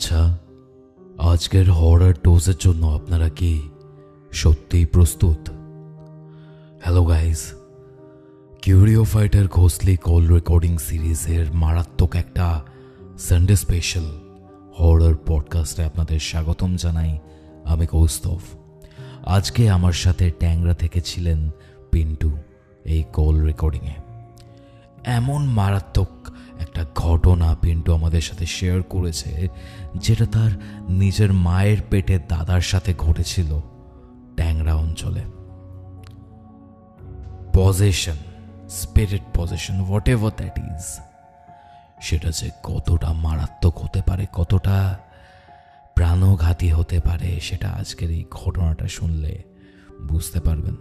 আচ্ছা, আজকের হরর ডোজের জন্য আপনারা কি সত্যিই প্রস্তুত? হ্যালো গাইস, কিউরিও ফাইটার ঘোষলি কল রেকর্ডিং সিরিজের মারাত্মক একটা সানডে স্পেশাল হরর পডকাস্টে আপনাদের স্বাগতম জানাই। আমি কৌস্তভ। আজকে আমার সাথে ট্যাংরা থেকে ছিলেন পিন্টু এই কল রেকর্ডিংয়ে। এমন মারাত্মক একটা ঘটনা পিন্টু আমাদের সাথে শেয়ার করেছে, যেটা তার নিজের মায়ের পেটে দাদার সাথে ঘটেছিল ট্যাংরা অঞ্চলে। Possession, spirit possession, what ever that is, সেটা যে কতটা মারাত্মক হতে পারে, কতটা প্রাণঘাতী হতে পারে, সেটা আজকের এই ঘটনাটা শুনলে বুঝতে পারবেন।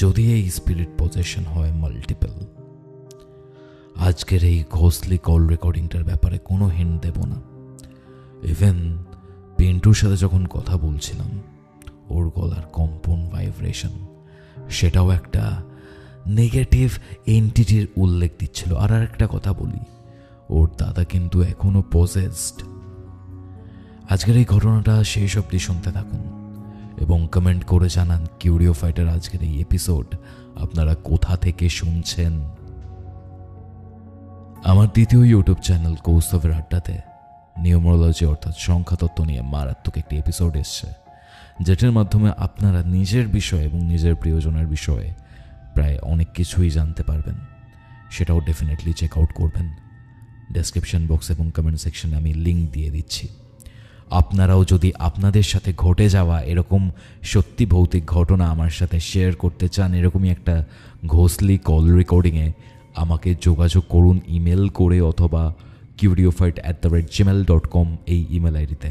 যদি এই স্পিরিট পজেশন হয় মাল্টিপল, আজকের এই ঘোষলি কল রেকর্ডিংটার ব্যাপারে কোনো হিন্ট দেব না। ইভেন পিন্টুর সাথে যখন কথা বলছিলাম, ওর গলার কম্পন, ভাইব্রেশন, সেটাও একটা নেগেটিভ এন্টিটির উল্লেখ দিচ্ছিল। আর একটা কথা বলি, ওর দাদা কিন্তু এখনো পজেসড। আজকের এই ঘটনাটা সেই সবটি শুনতে থাকুন এবং কমেন্ট করে জানান কিউরিও ফাইটার আজকের এই এপিসোড আপনারা কোথা থেকে শুনছেন। আমার দ্বিতীয় ইউটিউব চ্যানেল কৌস্তবের আড্ডাতে নিউমারোলজি অর্থাৎ সংখ্যাতত্ত্ব নিয়ে মারাত্মক একটি এপিসোড এসছে, যেটার মাধ্যমে আপনারা নিজের বিষয় এবং নিজের প্রিয়জনের বিষয়ে প্রায় অনেক কিছুই জানতে পারবেন। সেটাও ডেফিনেটলি চেক আউট করবেন। ডেসক্রিপশন বক্স এবং কমেন্ট সেকশনে আমি লিঙ্ক দিয়ে দিচ্ছি। আপনারাও যদি আপনাদের সাথে ঘটে যাওয়া এরকম সত্যি ভৌতিক ঘটনা আমার সাথে শেয়ার করতে চান, এরকমই একটা ঘোষলি কল রেকর্ডিংয়ে, আমাকে যোগাযোগ করুন ইমেল করে অথবা curiofite@gmail.com এই ইমেল আইডিতে।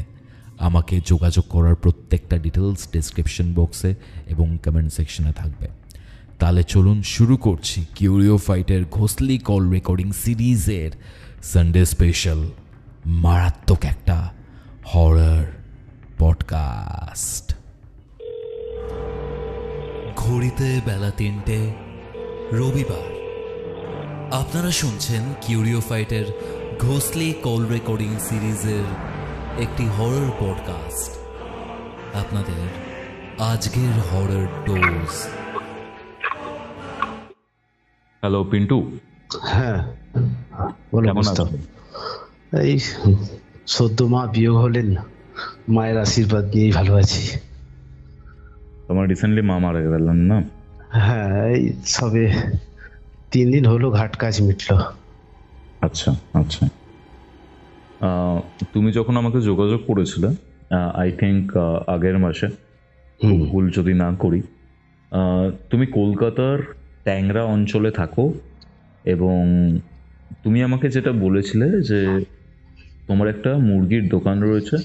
আমাকে যোগাযোগ করার প্রত্যেকটা ডিটেলস ডেসক্রিপশন বক্সে এবং কমেন্ট সেকশনে থাকবে। তাহলে চলুন শুরু করছি কিউরিও ফাইটের ঘোষলি কল রেকর্ডিং সিরিজের সানডে স্পেশাল মারাত্মক একটা হরর পডকাস্ট। ঘড়িতে বেলা 3টে, রবিবার। আপনারা শুনছেন কিউরিও ফাইটের ঘোষলি কল রেকর্ডিং সিরিজের একটি হরর পডকাস্ট। আপনাদের আজকের হরর ডোজ। হ্যালো পিন্টু। হ্যাঁ বলো। কেমন আছো? এই সদ্য মা বিয়োগ হলেন, মায়ের আশীর্বাদ নিয়েই ভালো আছি। তোমার রিসেন্টলি মা মারা গেলেন না? হ্যাঁ, এই সবে 3 দিন হলো ঘাট কাজ মিটলো। আচ্ছা আচ্ছা। তুমি যখন আমাকে যোগাযোগ করেছিলে, আই থিঙ্ক আগের মাসে, ভুল যদি না করি, তুমি কলকাতার ট্যাংরা অঞ্চলে থাকো এবং তুমি আমাকে যেটা বলেছিলে যে তোমার একটা মুরগির দোকান রয়েছে,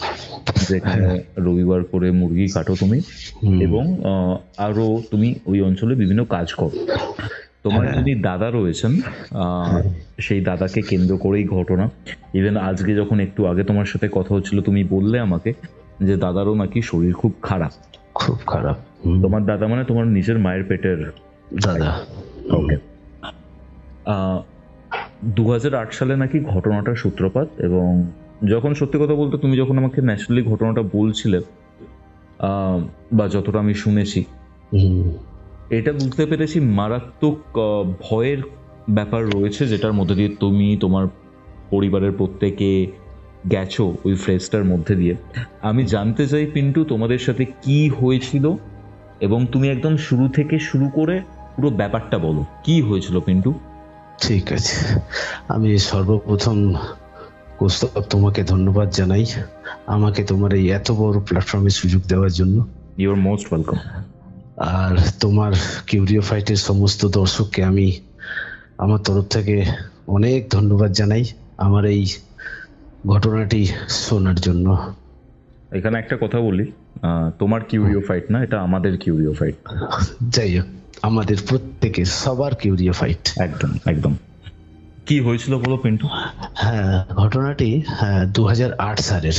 যেখানে রবিবার করে মুরগি কাটো তুমি, এবং আরো তুমি ওই অঞ্চলে বিভিন্ন কাজ করো। তোমার যিনি দাদা রয়েছেন, সেই দাদাকে কেন্দ্র করেই ঘটনা। ইভেন আজকে যখন একটু আগে তোমার সাথে কথা হচ্ছিল, তুমি বললে আমাকে যে দাদারও নাকি শরীর খুব খারাপ। খুব খারাপ? তোমার দাদা মানে তোমার নিজের মায়ের পেটের দাদা? ওকে। 2008 সালে নাকি ঘটনাটার সূত্রপাত, এবং যখন সত্যি কথা বলতে তুমি যখন আমাকে ন্যাচারালি ঘটনাটা বলছিলে, বা যতটা আমি শুনেছি, এটা বুঝতে পেরেছি মারাত্মক ভয়ের ব্যাপার রয়েছে, যেটার মধ্যে দিয়ে তুমি তোমার পরিবারের প্রত্যেকে গেছো ওই ফ্রেজটার মধ্যে দিয়ে। আমি জানতে চাই পিন্টু, তোমাদের সাথে কি হয়েছিল, এবং তুমি একদম শুরু থেকে শুরু করে পুরো ব্যাপারটা বলো, কি হয়েছিল পিন্টু। ঠিক আছে, আমি সর্বপ্রথম কৌস্তব তোমাকে ধন্যবাদ জানাই, আমাকে তোমার এই এত বড় প্ল্যাটফর্মে সুযোগ দেওয়ার জন্য। You are most welcome. আর তোমার কিউরিও ফাইটের সমস্ত দর্শককে আমি আমার তরফ থেকে অনেক ধন্যবাদ জানাই আমার এই ঘটনাটি শোনার জন্য। এখানে একটা কথা বলি, তোমার কিউরিও ফাইট না, এটা আমাদের কিউরিও ফাইট। যাই হোক, আমাদের প্রত্যেকের, সবার কিউরিও ফাইট। একদম একদম। কি হয়েছিল বলো পিন্টু। হ্যাঁ, ঘটনাটি 2008 সালের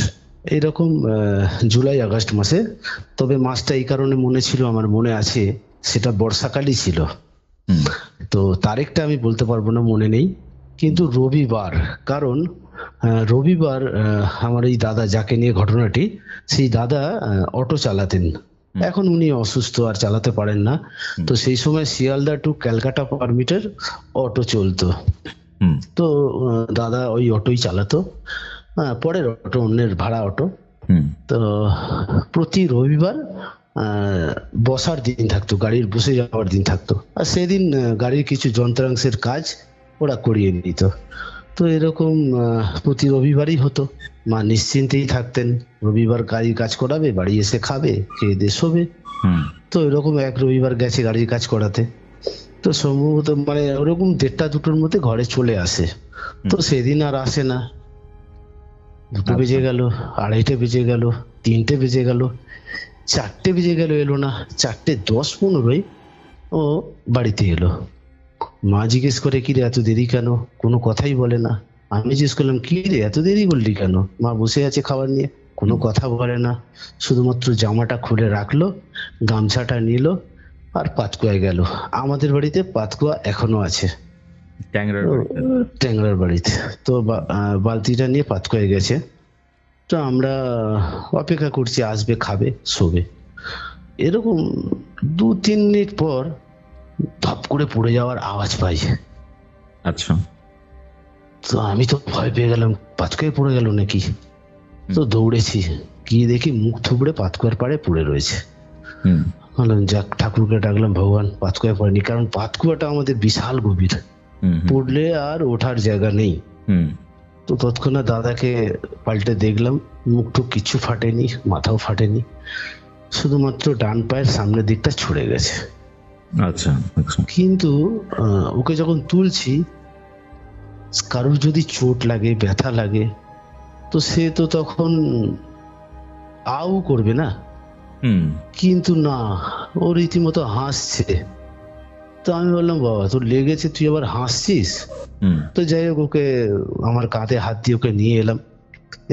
এইরকম জুলাই আগস্ট মাসে। তবে মাসটা এই কারণে মনে ছিল, আমার মনে আছে, সেটা বর্ষাকালই ছিল। তো তারিখটা আমি বলতে পারবো না, মনে নেই, কিন্তু রবিবার। কারণ রবিবার আমার এই দাদা যাকে নিয়ে ঘটনাটি, সেই দাদা অটো চালাতেন। এখন উনি অসুস্থ আর চালাতে পারেন না। তো সেই সময় শিয়ালদা টু ক্যালকাটা পারমিটের অটো চলতো। তো দাদা ওই অটোই চালাতো, পরের অটো, অন্যের ভাড়া অটো। তো প্রতি রবিবার বসার দিন থাকতো, গাড়ির বসে যাওয়ার দিন থাকতো, আর সেদিন গাড়ির কিছু যন্ত্রাংশের কাজ ওরা করিয়ে নিত। তো এরকম প্রতি রবিবারই হতো। মা নিশ্চিন্তেই থাকতেন, রবিবার গাড়ির কাজ করাবে, বাড়ি এসে খাবে, খেয়ে দিয়ে শোবে। তো এরকম এক রবিবার গেছে গাড়ির কাজ করাতে। তো সম্ভবত মানে ওরকম 1:30-2টোর মধ্যে ঘরে চলে আসে। তো সেদিন আর আসে না। 2টো বেজে গেল, 2:30 বেজে গেল, 3টে বেজে গেল, 4টে বেজে গেল, এলো না। 4:10-15 ও বাড়িতে এলো। মা জিজ্ঞেস করে, কি রে এত দেরি কেন? কোনো কথাই বলে না। আমি জিজ্ঞেস করলাম, কি রে এত দেরি করলি কেন? মা বসে আছে খাবার নিয়ে, কোনো কথা বলে না। শুধুমাত্র জামাটা খুলে রাখলো, গামছাটা নিল আর পাতকুয়ায় গেল। আমাদের বাড়িতে পাতকুয়া এখনো আছে, ট্যাংরার বাড়িতে। তো বালতিটা নিয়ে পাতকুয়ায় গেছে। তো আমরা অপেক্ষা করছি, আসবে, খাবে, শোবে। এরকম 2-3 মিনিট পর ধপ করে পড়ে যাওয়ার আওয়াজ পাই। আচ্ছা। তো আমি তো ভয় পেয়ে গেলাম, পাতকুয়ায় পড়ে গেল নাকি। তো দৌড়েছি, গিয়ে দেখি মুখ থুবড়ে পাতকুয়ার পাড়ে পড়ে রয়েছে। বললাম যাক, ঠাকুরকে ডাকলাম, ভগবান পাতকুয়ায় পড়েনি। কারণ পাতকুয়াটা আমাদের বিশাল গভীর, পড়লে আর ওঠার জায়গা নেই। তো তৎক্ষণাৎ দাদাকে পাল্টে দেখলাম, মুখ টুক কিছু ফাটেনি, মাথাও ফাটেনি, শুধুমাত্র ডান পায়ের সামনের দিকটা ছুড়ে গেছে। আচ্ছা। কিন্তু ওকে যখন তুলছি, কারোর যদি চোট লাগে, ব্যথা লাগে, তো সে তো তখন আউ করবে না। কিন্তু না, ও রীতিমতো হাসছে। তো আমি বললাম, বাবা তোর লেগেছে, তুই আবার হাসছিস? তো যাই হোক, ওকে আমার কাঁধে হাত দিয়ে ওকে নিয়ে এলাম,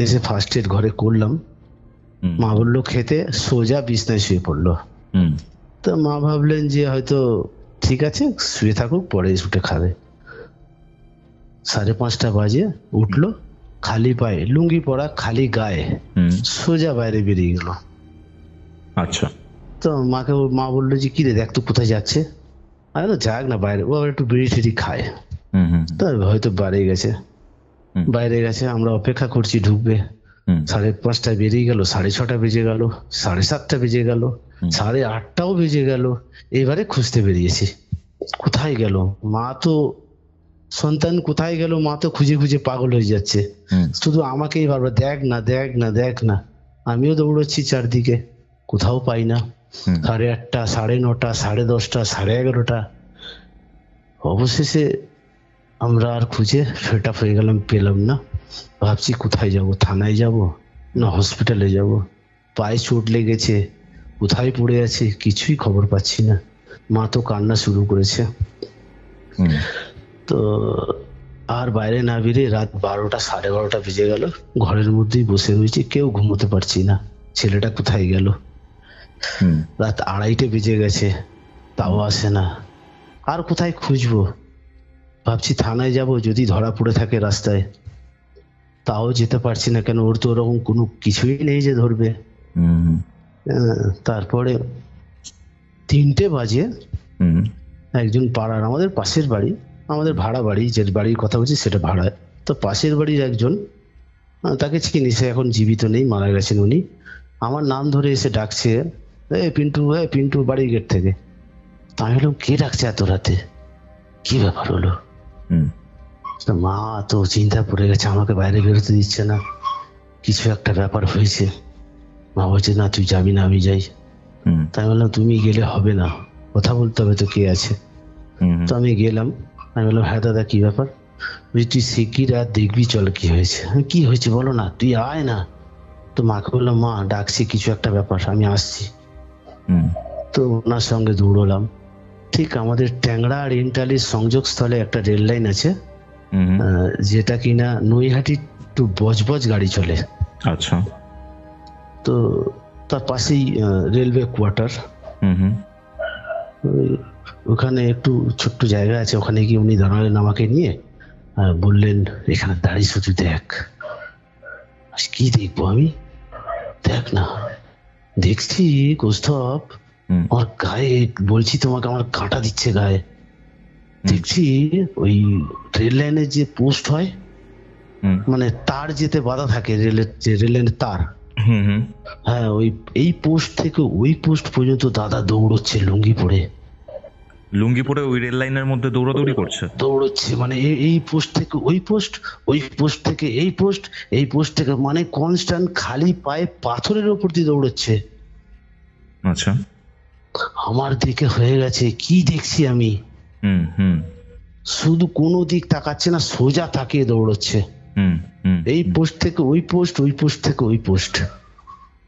এসে ফার্স্ট এড ঘরে করলাম। মা বললো খেতে, সোজা বিছনায় শুয়ে পড়লো। তো মা ভাবলেন যে হয়তো ঠিক আছে, শুয়ে থাকুক, পরে উঠে খাবে। 5:30 বাজে উঠলো, খালি পায়ে, লুঙ্গি পরা, খালি গায়ে, সোজা বাইরে বেরিয়ে গেল। আচ্ছা। তো মা বললো যে কি রে, দেখ তো কোথায় যাচ্ছে। আমি তো যাক না বাইরে, ও আবার একটু বিড়ি টিড়ি খায়, তো হয়তো বাইরে গেছে। আমরা অপেক্ষা করছি ঢুকবে। 5:30 বেরিয়ে গেল, 6:30 বেজে গেল, 7:30 বেজে গেল, 8:30 বেজে গেল। এবারে খুঁজতে বেরিয়েছি, কোথায় গেল মা? তো সন্তান কোথায় গেল, মা তো খুঁজে খুঁজে পাগল হয়ে যাচ্ছে, শুধু আমাকেই বারবার দেখ না, দেখ না, দেখ না। আমিও দৌড়চ্ছি চারদিকে, কোথাও পাই না। 8:30, 9:30, 10:30, 11:30। অবশেষে আমরা আর খুঁজে ফেট আপ হয়ে গেলাম, পেলাম না। ভাবছি কোথায় যাব, থানায় যাব না হসপিটালে যাব? পায়ে চোট লেগেছে, কোথায় পড়ে আছে, কিছুই খবর পাচ্ছি না। মা তো কান্না শুরু করেছে। তো আর বাইরে না বেরিয়ে রাত 12টা, 12:30 বেজে গেল। ঘরের মধ্যেই বসে রয়েছি, কেউ ঘুমোতে পারছি না, ছেলেটা কোথায় গেল। রাত 2:30 বেজে গেছে, তাও আসে না। আর কোথায় খুঁজবো? ভাবছি থানায় যাব, যদি ধরা পড়ে থাকে রাস্তায়, তাও যেতে পারছি না। কেন, ওর তো ওরকম কোনো কিছুই নেই যে ধরবে। তারপরে 3টে বাজে একজন পাড়ার, আমাদের পাশের বাড়ি, আমাদের ভাড়া বাড়ি, যে বাড়ির কথা বলছি সেটা ভাড়ায়, তো পাশের বাড়ির একজন, তাকে চিনি, সে এখন জীবিত নেই, মারা গেছেন উনি। আমার নাম ধরে এসে ডাকছে, পিন্টু, পিন্টু, বাড়ির গেট থেকে। আমি বললাম, কে ডাকছে এত রাতে, কি ব্যাপার হলো? মা তো চিন্তা পড়ে গেছে, আমাকে বাইরে বেরোতে দিচ্ছে না, কিছু একটা ব্যাপার হয়েছে। মা বলছে, না তুই যাবি না, আমি যাই। তাই বললাম, তুমি গেলে হবে না, কথা বলতে হবে তো, কে আছে। তো আমি গেলাম। আমি বললাম, হ্যাঁ দাদা, কি ব্যাপার? বলছি, তুই শিগগির আর দেখবি, চল কি হয়েছে। কি হয়েছে বলো না, তুই আয় না। তো মাকে বললাম, মা ডাকছি, কিছু একটা ব্যাপার, আমি আসছি। তো ওনার সঙ্গে দৌড়লাম। ঠিক আমাদের ট্যাংরা আর ইন্টালির সংযোগস্থলে একটা রেল লাইন আছে, যেটা কিনা নৈহাটি টু বজবজ গাড়ি চলে। আচ্ছা। তো তার পাশেই রেলওয়ে কোয়ার্টার। ওখানে একটু ছোট্ট জায়গা আছে, ওখানে গিয়ে উনি দাঁড়ালেন আমাকে নিয়ে। বললেন এখানে দাঁড়িয়ে শুধু দেখ। কি দেখবো আমি? দেখ না, দেখছি কৌস্তব আমার গায়ে, বলছি তোমাকে আমার কাঁটা দিচ্ছে গায়ে। দেখছি ওই রেল লাইনের যে পোস্ট হয়, মানে তার যেতে বাধা থাকে, রেলের যে রেল লাইনের তার, হ্যাঁ ওই এই পোস্ট থেকে ওই পোস্ট পর্যন্ত দাদা দৌড়চ্ছে লুঙ্গি পরে। লুঙ্গি পরে ওই রেল লাইনের মধ্যে দৌড়াদৌড়ি করছে? দৌড়চ্ছে মানে এই পোস্ট থেকে ওই পোস্ট, ওই পোস্ট থেকে এই পোস্ট, এই পোস্ট থেকে, মানে কনস্ট্যান্ট খালি পায়ে পাথরের ওপর দিয়ে দৌড়চ্ছে। আচ্ছা, আমার দিকে হয়ে গেছে, কি দেখছি আমি, শুধু কোনো দিক তাকাচ্ছে না, সোজা তাকিয়ে দৌড়চ্ছে। এই পোস্ট থেকে ওই পোস্ট, ওই পোস্ট থেকে ওই পোস্ট,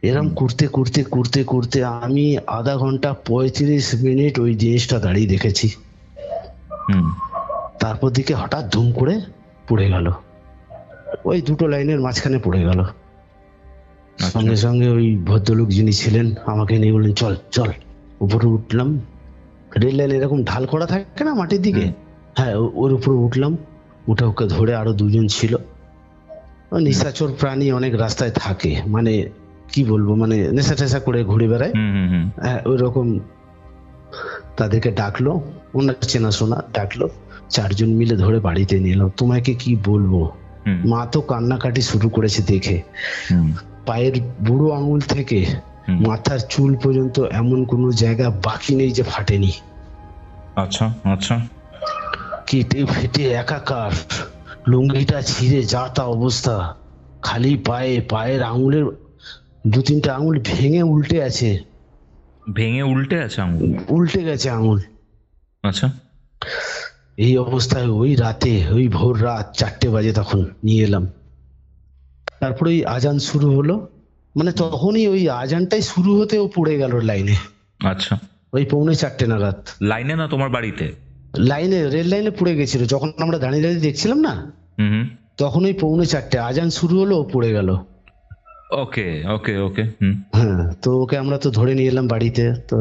এরম করতে করতে করতে করতে আমি আধা ঘন্টা 35 মিনিট ওই জিনিসটা দাঁড়িয়ে দেখেছি। তারপর দিকে হঠাৎ ধুম করে পড়ে গেল, ওই দুটো লাইনের মাঝখানে পড়ে গেল। সঙ্গে সঙ্গে ওই ভদ্রলোক যিনি ছিলেন আমাকে নিয়ে বললেন চল চল। উপরে উঠলাম, রেল লাইন এরকম ঢাল করা থাকে না মাটির দিকে, হ্যাঁ ওর উপরে উঠলাম। উঠে ওকে ধরে, আরো দুজন ছিল, নিশাচর প্রাণী অনেক রাস্তায় থাকে, মানে কি বলবো, মানে নেশা টেশা করে ঘুরে বেড়ায়, হ্যাঁ ওই রকম। তাদেরকে ডাকলো, ওনার চেনাশোনা, ডাকলো, 4 জন মিলে ধরে বাড়িতে নিয়ে এলো। তোমাকে কি বলবো, মা তো কান্নাকাটি শুরু করেছে দেখে। পায়ের বুড়ো আঙুল থেকে মাথার চুল পর্যন্ত এমন কোনো জায়গা বাকি নেই যে ফাটেনি। আচ্ছা আচ্ছা, কেটে ফেটে একাকার, লুঙ্গিটা ছিঁড়ে যা তা অবস্থা, খালি পায়ে, পায়ের আঙুলের 2-3টা আঙুল ভেঙে উল্টে আছে। ভেঙে উল্টে আছে আঙুল? উল্টে গেছে আঙুল। আচ্ছা, এই অবস্থায় ওই রাতে, ওই ভোর রাত 4টে বাজে তখন নিয়ে এলাম। তারপরে ওই আজান শুরু হলো, মানে তখনই ওই আজানটাই শুরু হতে ও পড়ে গেল লাইনে। আচ্ছা, ওই 4:45 নাগাদ। লাইনে না, তোমার বাড়িতে? লাইনে, রেল লাইনে পড়ে গেছিল, যখন আমরা দাঁড়িয়ে দাঁড়িয়ে দেখছিলাম না, তখন ওই 4:45 আজান শুরু হলো, ও পড়ে গেল। ওকে ওকে ওকে। হ্যাঁ, তো ওকে আমরা তো ধরে নিয়ে এলাম বাড়িতে। তো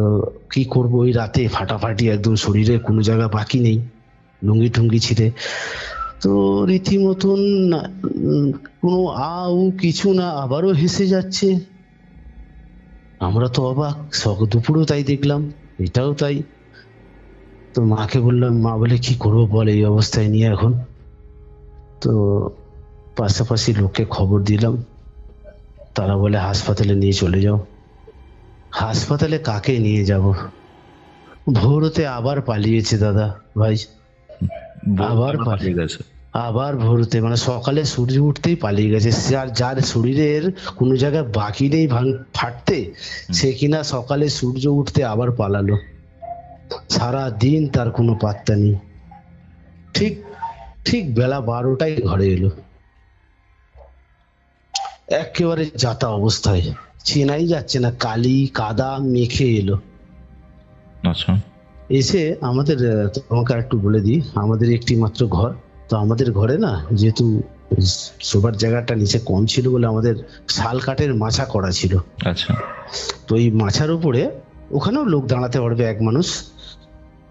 কি করবো, ওই রাতে ফাটাফাটি একদম, শরীরে কোনো জায়গা বাকি নেই, লুঙ্গি টুঙ্গি ছিঁড়ে। তো রীতিমতন কোনো কিছু না, আবারও হেসে যাচ্ছে। আমরা তো অবাক, দুপুরেও তাই দেখলাম, এটাও তাই। তো মাকে বললাম, মা বলে কি করবো বল এই অবস্থায় নিয়ে এখন। তো পাশাপাশি লোককে খবর দিলাম, তারা বলে হাসপাতালে নিয়ে চলে যাও। হাসপাতালে কাকে নিয়ে যাব, ভোর হতে আবার পালিয়েছে দাদা ভাই, আবার পালিয়ে গেছে, আবার ভোর হতে, মানে সকালে সূর্য উঠতেই পালিয়ে গেছে। যার শরীরের কোনো জায়গায় বাকি নেই ফাটতে, সে কিনা সকালে সূর্য উঠতে আবার পালালো। সারা দিন তার কোনো পাত্তা নেই। ঠিক ঠিক বেলা 12টায় ঘরে এলো, একেবারে যাতা অবস্থায়, চেনাই যাচ্ছে না, কালি কাদা মেখে এলো। আচ্ছা, এসে আমাদের, তোমাকে একটু বলে দিই, আমাদের একটি মাত্র ঘর, তো আমাদের ঘরে না, যেহেতু শোবার জায়গাটা নিচে কম ছিল বলে আমাদের শাল কাঠের মাচা করা ছিল। আচ্ছা, তো এই মাচার উপরে, ওখানেও লোক দাঁড়াতে পারবে এক মানুষ,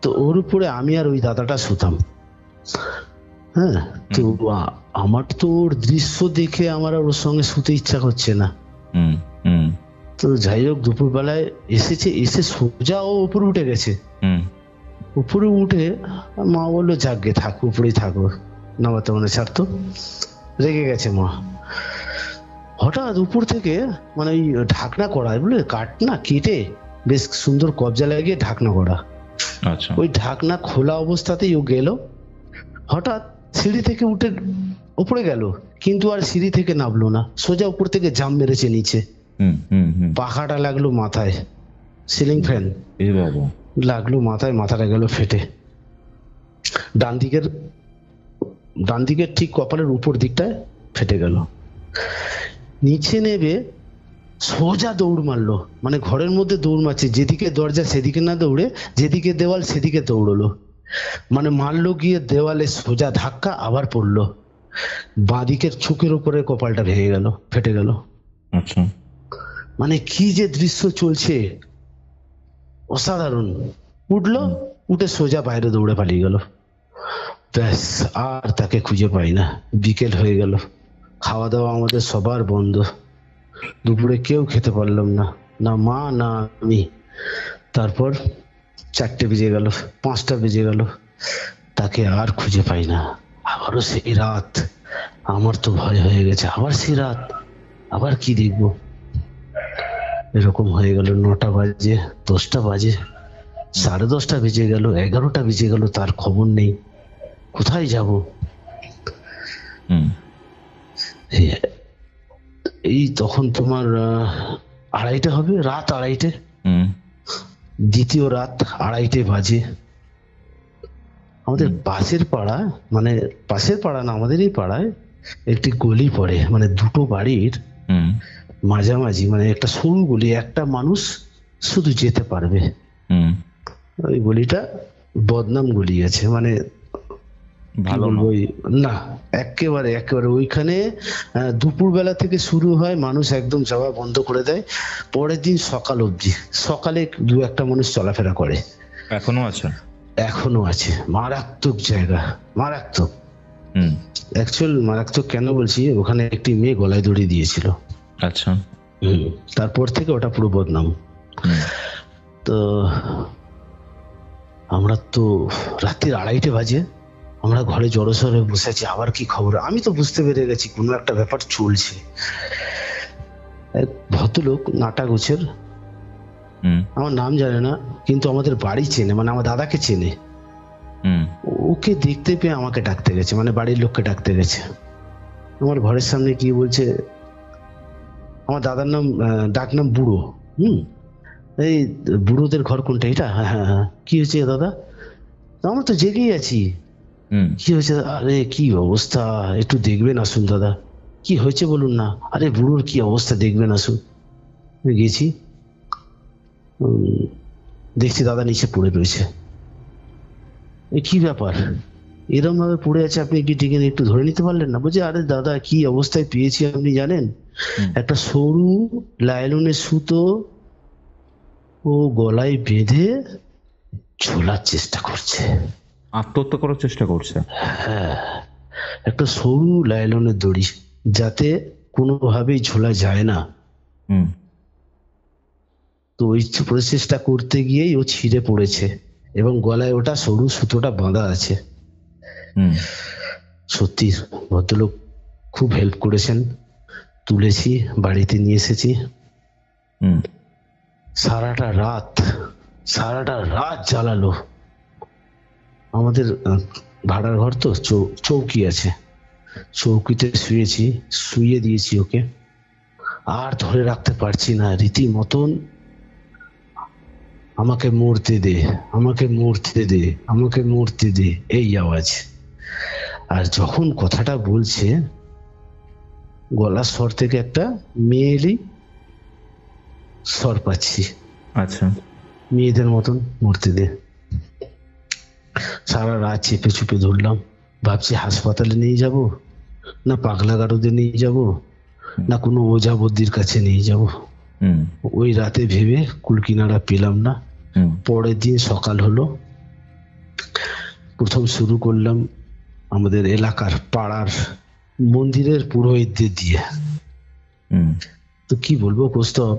তো ওর উপরে আমি আর ওই দাদাটা শুতাম। হ্যাঁ, তো আমার তো ওর দৃশ্য দেখে আমার আর ওর সঙ্গে শুতে ইচ্ছা করছে না। তো যাই হোক, দুপুর বেলায় এসেছে, এসে সোজা ও উপরে উঠে গেছে। উপরে উঠে মা বললো যাকগে থাক, উপরেই থাকো, নামাতে মানে ছাড়তো, রেগে গেছে মা। হঠাৎ উপর থেকে, মানে ওই ঢাকনা করা, বুঝলে, কাঠ না কেটে বেশ সুন্দর কবজা লাগিয়ে ঢাকনা করা। আচ্ছা, ওই ঢাকনা খোলা অবস্থাতেই ও গেল, হঠাৎ সিঁড়ি থেকে উঠে উপরে গেল, কিন্তু আর সিঁড়ি থেকে নামলো না, সোজা উপর থেকে জাম মেরেছে নিচে। পাখাটা লাগলো মাথায়, সিলিং ফ্যান লাগলো মাথায়, মাথাটা গেল ফেটে। ডান দিকের ঠিক কপালের উপর দিকটায় ফেটে গেল। নিচে নেবে সোজা দৌড় মারলো, মানে ঘরের মধ্যে দৌড় মারছে, যেদিকে দরজা সেদিকে না দৌড়ে যেদিকে দেওয়াল সেদিকে দৌড়লো, মানে মারলো গিয়ে দেওয়ালে সোজা ধাক্কা, আবার পড়লো, বাঁদিকের চোখের উপরে কপালটা ভেঙে গেল, ফেটে গেল। আচ্ছা, মানে কি যে দৃশ্য চলছে, অসাধারণ। উঠলো, উঠে সোজা বাইরে দৌড়ে পালিয়ে গেল। ব্যাস, আর তাকে খুঁজে পাই না। বিকেল হয়ে গেল, খাওয়া দাওয়া আমাদের সবার বন্ধ। দুপুরে কেউ খেতে পারলাম না, না মা না আমি। তারপর 4টে বেজে গেল, 5টা বেজে গেল, তাকে আর খুঁজে পাই না। আবারও সেই রাত। আমার তো ভয় হয়ে গেছে, আবার সেই রাত, আবার কি দেখবো। এরকম হয়ে গেল, 9টা বাজে, 10টা বাজে, 10:30 বেজে গেল, 11টা বেজে গেল, তার খবর নেই। কোথায় যাব? এই তখন তোমার 2:30 হবে, রাত 2:30। দ্বিতীয় রাত 2:30 বাজে। আমাদের পাশের পাড়া, মানে পাশের পাড়া না, আমাদের এই পাড়ায় একটি গলি পড়ে, মানে দুটো বাড়ির মাঝামাঝি, মানে একটা সরু গলি, একটা মানুষ শুধু যেতে পারবে। ওই গলিটা বদনাম গলি আছে, মানে ভালো না, একেবারে একেবারে ওইখানে দুপুর বেলা থেকে শুরু হয়, মানুষ একদম যাওয়া বন্ধ করে দেয় পরের দিন সকাল অবধি। সকালে 2-1টা মানুষ চলাফেরা করে। এখনো আছে? এখনো আছে। মারাত্মক জায়গা, মারাত্মক। অ্যাকচুয়াল মারাত্মক কেন বলছি, ওখানে একটি মেয়ে গলায় দড়ি দিয়েছিল। আচ্ছা। তারপর থেকে ওটা পুরো বদনাম। তো আমরা তো রাত্রি 2:30 বাজে, আমরা ঘরে জড়সড় হয়ে বসে আছি, আবার কি খবর। আমি তো বুঝতে পেরে গেছি কোনো একটা ব্যাপার চলছে। এক ভদ্রলোক নাটা গোছের, আমার নাম জানে না, কিন্তু আমাদের বাড়ি চেনে, মানে আমার দাদাকে চেনে। ওকে দেখতে পেয়ে আমাকে ডাকতে গেছে, মানে বাড়ির লোককে ডাকতে গেছে। আমার ঘরের সামনে কি বলছে, আমার দাদার নাম, ডাক নাম বুড়ো। এই বুড়োদের ঘর কোনটা? এটা? হ্যাঁ হ্যাঁ হ্যাঁ। কি হয়েছে দাদা? আমরা তো জেগেই আছি। কি হয়েছে? আরে কি অবস্থা, একটু দেখবেন আসুন দাদা। কি হয়েছে বলুন না। আরে বুড়োর কি অবস্থা, দেখবেন আসুন। গেছি, দেখছি দাদা নিচে পড়ে রয়েছে। কি ব্যাপার, এরকম ভাবে পড়ে আছে, আপনি কি ডেকে একটু ধরে নিতে পারলেন না? বলছে আরে দাদা কি অবস্থায় পেয়েছি আপনি জানেন? একটা সরু লাইলনের সুতো ও গলায় বেঁধে ঝোলার চেষ্টা করছে, আত্মহত্যা করার চেষ্টা করছে। হ্যাঁ, একটা সরু লাইলনের দড়ি, যাতে কোনোভাবেই ঝোলা যায় না। তো ওই প্রচেষ্টা করতে গিয়েই ও ছিঁড়ে পড়েছে, এবং গলায় ওটা সরু সুতোটা বাঁধা আছে। সত্যি ভদ্রলোক খুব হেল্প করেছেন, তুলেছি, বাড়িতে নিয়ে এসেছি। সারাটা রাত জ্বালালো। আমাদের ভাড়ার ঘর তো, চৌকি আছে, চৌকিতে শুয়েছি, শুয়ে দিয়েছি ওকে। আর ধরে রাখতে পারছি না, রীতিমতন আমাকে মরতে দে, আমাকে মরতে দে, আমাকে মরতে দে, এই আওয়াজ। আর যখন কথাটা বলছে, গলার স্বর থেকে একটা মেয়েলি স্বর পাচ্ছি। আচ্ছা। মেয়েদের মতন, মরতে দে। সারা রাত চেপে চুপে ধরলাম, ভাবছি হাসপাতালে নিয়ে যাব, না পাগলা গারদে নিয়ে যাব, না কোনো ওঝা বদ্যির কাছে নিয়ে যাব। ওই রাতে ভেবে কুলকিনারা পেলাম না। পরের দিন সকাল হলো, প্রথম শুরু করলাম আমাদের এলাকার পাড়ার মন্দিরের পুরোহিতদের দিয়ে। তো কি বলবো কৌস্তব,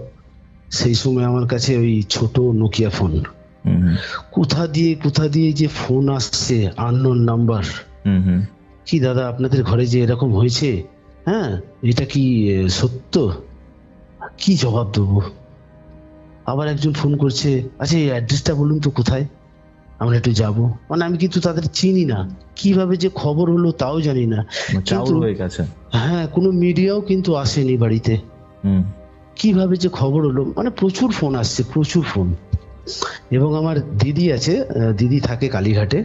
সেই সময় আমার কাছে ওই ছোট নোকিয়া ফোন, কোথা দিয়ে যে ফোন আসছে, আননোন নাম্বার। কি দাদা আপনাদের ঘরে যে এরকম হয়েছে, হ্যাঁ এটা কি সত্য? কি জবাব দেবো? আবার একজন ফোন করছে, আচ্ছা এই অ্যাড্রেসটা বলুন তো কোথায়, আমরা একটু যাবো। মানে আমি কিন্তু তাদের চিনি না, কিভাবে যে খবর হলো তাও জানি না। হ্যাঁ, কোনো মিডিয়াও কিন্তু আসেনি বাড়িতে। কিভাবে যে খবর হলো, মানে প্রচুর ফোন আসছে, প্রচুর ফোন। এবং আমার দিদি আছে, দিদি থাকে কালীঘাটে,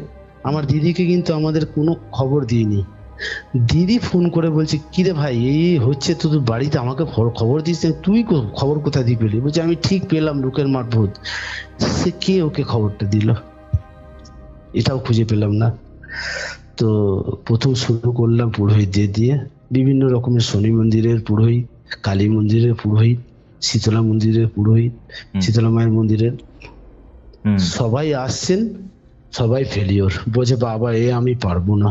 আমার দিদিকে কিন্তু আমাদের কোনো খবর দিইনি। দিদি ফোন করে বলছে, কিরে ভাই এই হচ্ছে তো, তুই বাড়িতে আমাকে খবর দিস, তুই খবর কোথা দিয়ে পেলি? বলছে আমি ঠিক পেলাম লোকের মারফত। সে কে ওকে খবরটা দিল, এটাও খুঁজে পেলাম না। তো প্রথম শুরু করলাম পুরোহিতদের দিয়ে, বিভিন্ন রকমের শনি মন্দিরের পুরোহিত, কালী মন্দিরের পুরোহিত, শীতলা মন্দিরের পুরোহিত, শীতলা মায়ের মন্দিরের, সবাই আসছেন সবাই ফেলিওর, বলছে বাবা আমি পারবো না,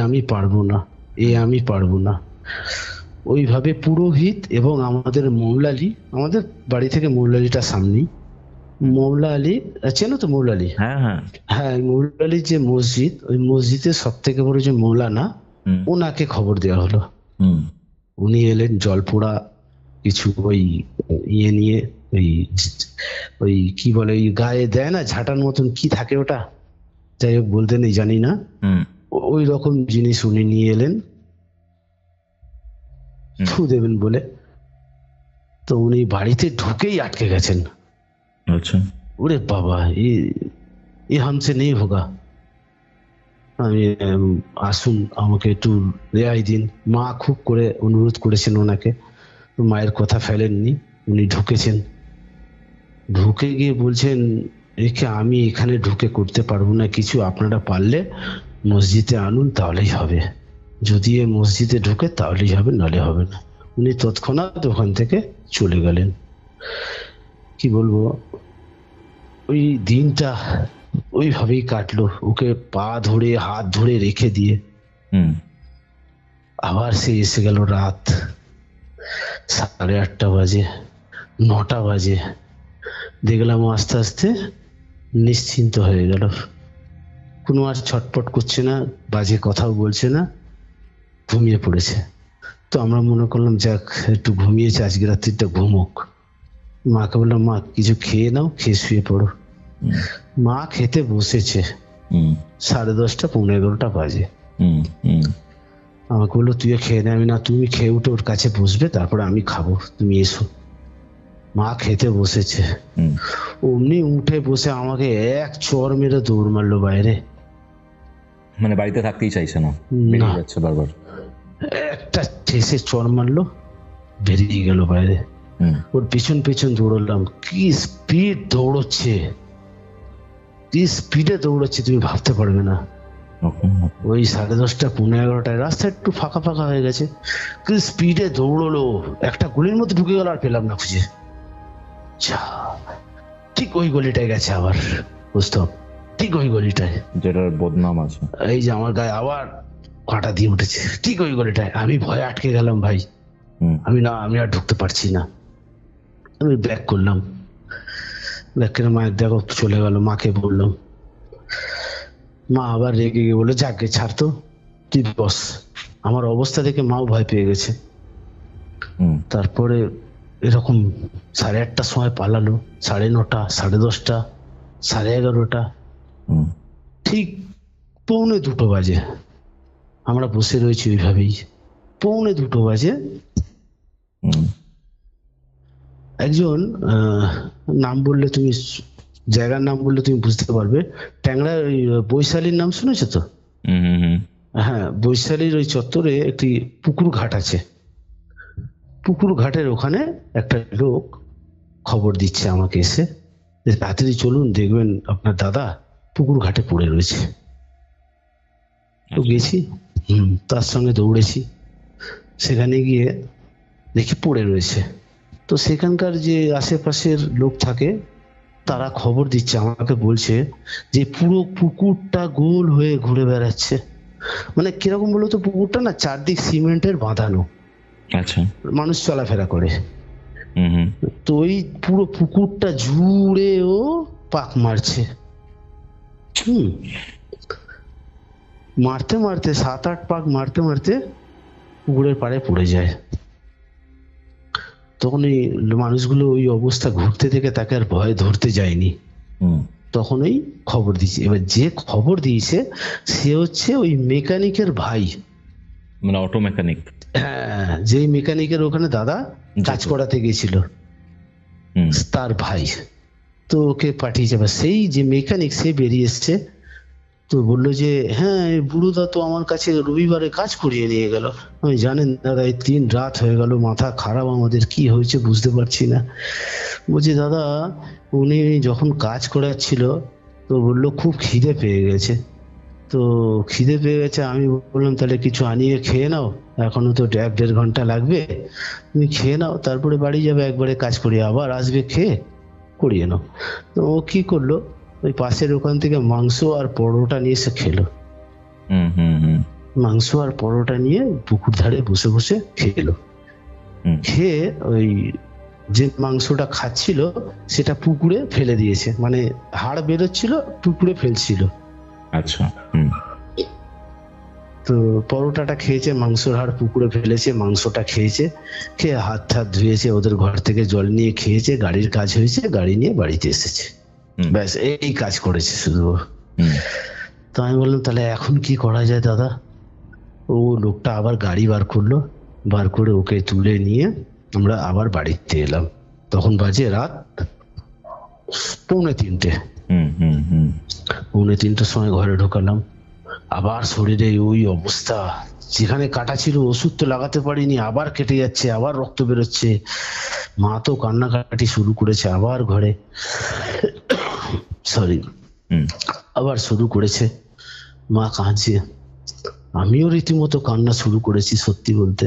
আমি পারবো না, আমি পারবো না। ওইভাবে পুরোহিত এবং আমাদের মৌলা আলী, আমাদের বাড়ি থেকে মৌলা আলীটা সামনেই, মৌলা আলী চেনো তো? মৌলা আলী, হ্যাঁ হ্যাঁ। হ্যাঁ, মৌলা আলীর যে মসজিদ, ওই মসজিদের সব থেকে বড় যে মৌলানা, ওনাকে খবর দেওয়া হলো। উনি এলেন জলপোড়া কিছু ওই নিয়ে, ওই কি বলে, ওই গায়ে দেয় না ঝাঁটার মতন কি থাকে ওটা, যাই হোক বলতে নেই, জানি না, ওই রকম জিনিস উনি নিয়ে এলেন ফু দেবেন বলে। তো উনি বাড়িতে ঢুকেই আটকে গেছেন। আচ্ছা। ওরে বাবা, এ হামসে নেই হোগা, আমি আসুন, আমাকে একটু রেহাই দিন। মা খুব করে অনুরোধ করেছেন ওনাকে, মায়ের কথা ফেলেননি, উনি ঢুকেছেন। ঢুকে গিয়ে বলছেন, একে আমি এখানে ঢুকে করতে পারবো না কিছু, আপনারা পারলে মসজিদে আনুন, তাহলেই হবে। যদি এ মসজিদে ঢুকে তাহলেই হবে, নালে হবে না। উনি তৎক্ষণাৎ ওখান থেকে চলে গেলেন। কি বলবো, ওই দিনটা ওইভাবেই কাটলো, ওকে পা ধরে হাত ধরে রেখে দিয়ে। আবার সে এসে গেল রাত 8:30 বাজে, 9টা বাজে, দেখলাম আস্তে আস্তে নিশ্চিন্ত হয়ে গেল। কোনো আর ছটপট করছে না, বাজে কথাও বলছে না, ঘুমিয়ে পড়েছে। তো আমরা মনে করলাম যাক একটু ঘুমিয়েছে, আজকে রাত্রিটা ঘুমোক। মাকে বললাম, মা কিছু খেয়ে নাও, খেয়ে শুয়ে পড়ো। মা খেতে বসেছে, 10:30 পৌনে 11টা বাজে। আমাকে বললো, তুইও খেয়ে নে। আমি, না, তুমি খেয়ে উঠে ওর কাছে বসবে, তারপরে আমি খাবো, তুমি এসো। মা খেতে বসেছে, অমনি উঠে বসে আমাকে এক চর মেরে দৌড় মারলো বাইরে। মানে বাড়িতে থাকতেই চাইছে না, বেরিয়ে যাচ্ছে বারবার। একটা ঠেসে চর মারলো, বেরিয়ে গেল বাইরে। ওর পিছন পিছন দৌড়লাম, কি স্পিড দৌড়চ্ছে, কি স্পিডে দৌড়চ্ছে তুমি ভাবতে পারবে না। ওই 10:30 পৌনে 11টায় রাস্তা একটু ফাঁকা ফাঁকা হয়ে গেছে, কি স্পিডে দৌড়লো, একটা গলির মধ্যে ঢুকে গেল, আর পেলাম না খুঁজে। ঠিক ওই গলিটায় গেছে আবার, বুঝতাম, ঠিক ওই গলিটায় যেটার বদনাম আছে। এই যে আমার গায়ে আবার কাঁটা দিয়ে উঠেছে, ঠিক ওই গলিটায়। আমি ভয়ে আটকে গেলাম ভাই, আমি আর ঢুকতে পারছি না। আমি ব্যাক করলাম, ব্যাক করে মায়ের দেখো চলে গেল। মাকে বললাম, মা আবার রেগে গিয়ে বলে, যাকে ছাড় তো, তুই বস। আমার অবস্থা দেখে মাও ভয় পেয়ে গেছে। তারপরে এরকম 8:30টার সময় পালালো, 9:30, 10:30, 11:30, ঠিক পৌনে 2টো বাজে আমরা বসে রয়েছি ওইভাবেই। পৌনে 2টো বাজে একজন, নাম বললে তুমি, জায়গার নাম বললে তুমি বুঝতে পারবে, ট্যাংরা ওই বৈশালীর নাম শুনেছো তো? হ্যাঁ, বৈশালীর ওই চত্বরে একটি পুকুর ঘাট আছে। পুকুর ঘাটের ওখানে একটা লোক খবর দিচ্ছে আমাকে এসে, তাড়াতাড়ি চলুন, দেখবেন আপনার দাদা পুকুর ঘাটে পড়ে রয়েছে। তো গেছি, তার সঙ্গে দৌড়েছি, সেখানে গিয়ে দেখি পড়ে রয়েছে। তো সেখানকার যে আশেপাশের লোক থাকে, তারা খবর দিচ্ছে আমাকে, বলছে যে পুরো পুকুরটা গোল হয়ে ঘুরে বেড়াচ্ছে। মানে কিরকম বলতো, পুকুরটা না চারদিক সিমেন্টের বাঁধানো, আচ্ছা, মানুষ চলাফেরা করে। তো ওই পুরো পুকুরটা জুড়ে ও পাক মারছে। মারতে মারতে 7-8 পাক মারতে মারতে পুকুরের পাড়ে পড়ে যায়। তখন এই মানুষগুলো ওই অবস্থা ঘুরতে থেকে তাকে আর ভয় ধরতে যায়নি। তখন ওই খবর দিয়েছে। এবার যে খবর দিয়েছে সে হচ্ছে ওই মেকানিকের ভাই, মানে অটো মেকানিক। হ্যাঁ, যেই মেকানিকের ওখানে দাদা কাজ করাতে গেছিল, তার ভাই। তো ওকে পাঠিয়েছে। সেই যে মেকানিক সে বেরিয়ে এসছে, তো বললো যে হ্যাঁ, বুড়োদা তো আমার কাছে রবিবারে কাজ করিয়ে নিয়ে গেল। আমি, জানেন দাদা, এই 3 রাত হয়ে গেল, মাথা খারাপ আমাদের, কি হয়েছে বুঝতে পারছি না। বলছি, দাদা উনি যখন কাজ করাচ্ছিল তো বললো খুব খিদে পেয়ে গেছে। তো খিদে পেয়ে গেছে, আমি বললাম তাহলে কিছু আনিয়ে খেয়ে নাও, এখনো তো 1-1.5 ঘন্টা লাগবে, তুমি খেয়ে নাও, তারপরে বাড়ি যাবে, একবারে কাজ করিয়ে আবার আসবে, খেয়ে করিয়ে নাও। তো ও কি করলো, ওই পাশের ওখান থেকে মাংস আর পরোটা নিয়ে এসে খেলো। হুম হুম হুম মাংস আর পরোটা নিয়ে পুকুর ধারে বসে বসে খেলো। হুম। খেয়ে ওই যে মাংসটা খাচ্ছিল সেটা পুকুরে ফেলে দিয়েছে, মানে হাড় বেরোচ্ছিল পুকুরে ফেলছিল। আচ্ছা। হুম তো পরোটাটা খেয়েছে, মাংসর হাড় পুকুরে ফেলেছে, মাংসটা খেয়েছে, খেয়ে হাত টাত ধুয়েছে, ওদের ঘর থেকে জল নিয়ে খেয়েছে, গাড়ির কাজ হয়েছে, গাড়ি নিয়ে বাড়িতে এসেছে। ব্যাস এই কাজ করেছে শুধু। হুম তো আমি বললাম তাহলে এখন কি করা যায় দাদা? ও লোকটা আবার গাড়ি বার করলো, বার করে ওকে তুলে নিয়ে আমরা আবার বাড়িতে এলাম। তখন বাজে রাত 2:45। হুম হুম হুম 2:45 সময় ঘরে ঢোকালাম। আবার শরীরে ওই অবস্থা, যেখানে কাটা ছিল ওষুধ তো লাগাতে পারিনি, আবার কেটে যাচ্ছে, আবার রক্ত বেরোচ্ছে। মা তো কান্নাকাটি শুরু করেছে আবার ঘরে, সরি, হুম আবার শুরু করেছে। মা কাঁদছে, আমিও রীতিমতো কান্না শুরু করেছি। সত্যি বলতে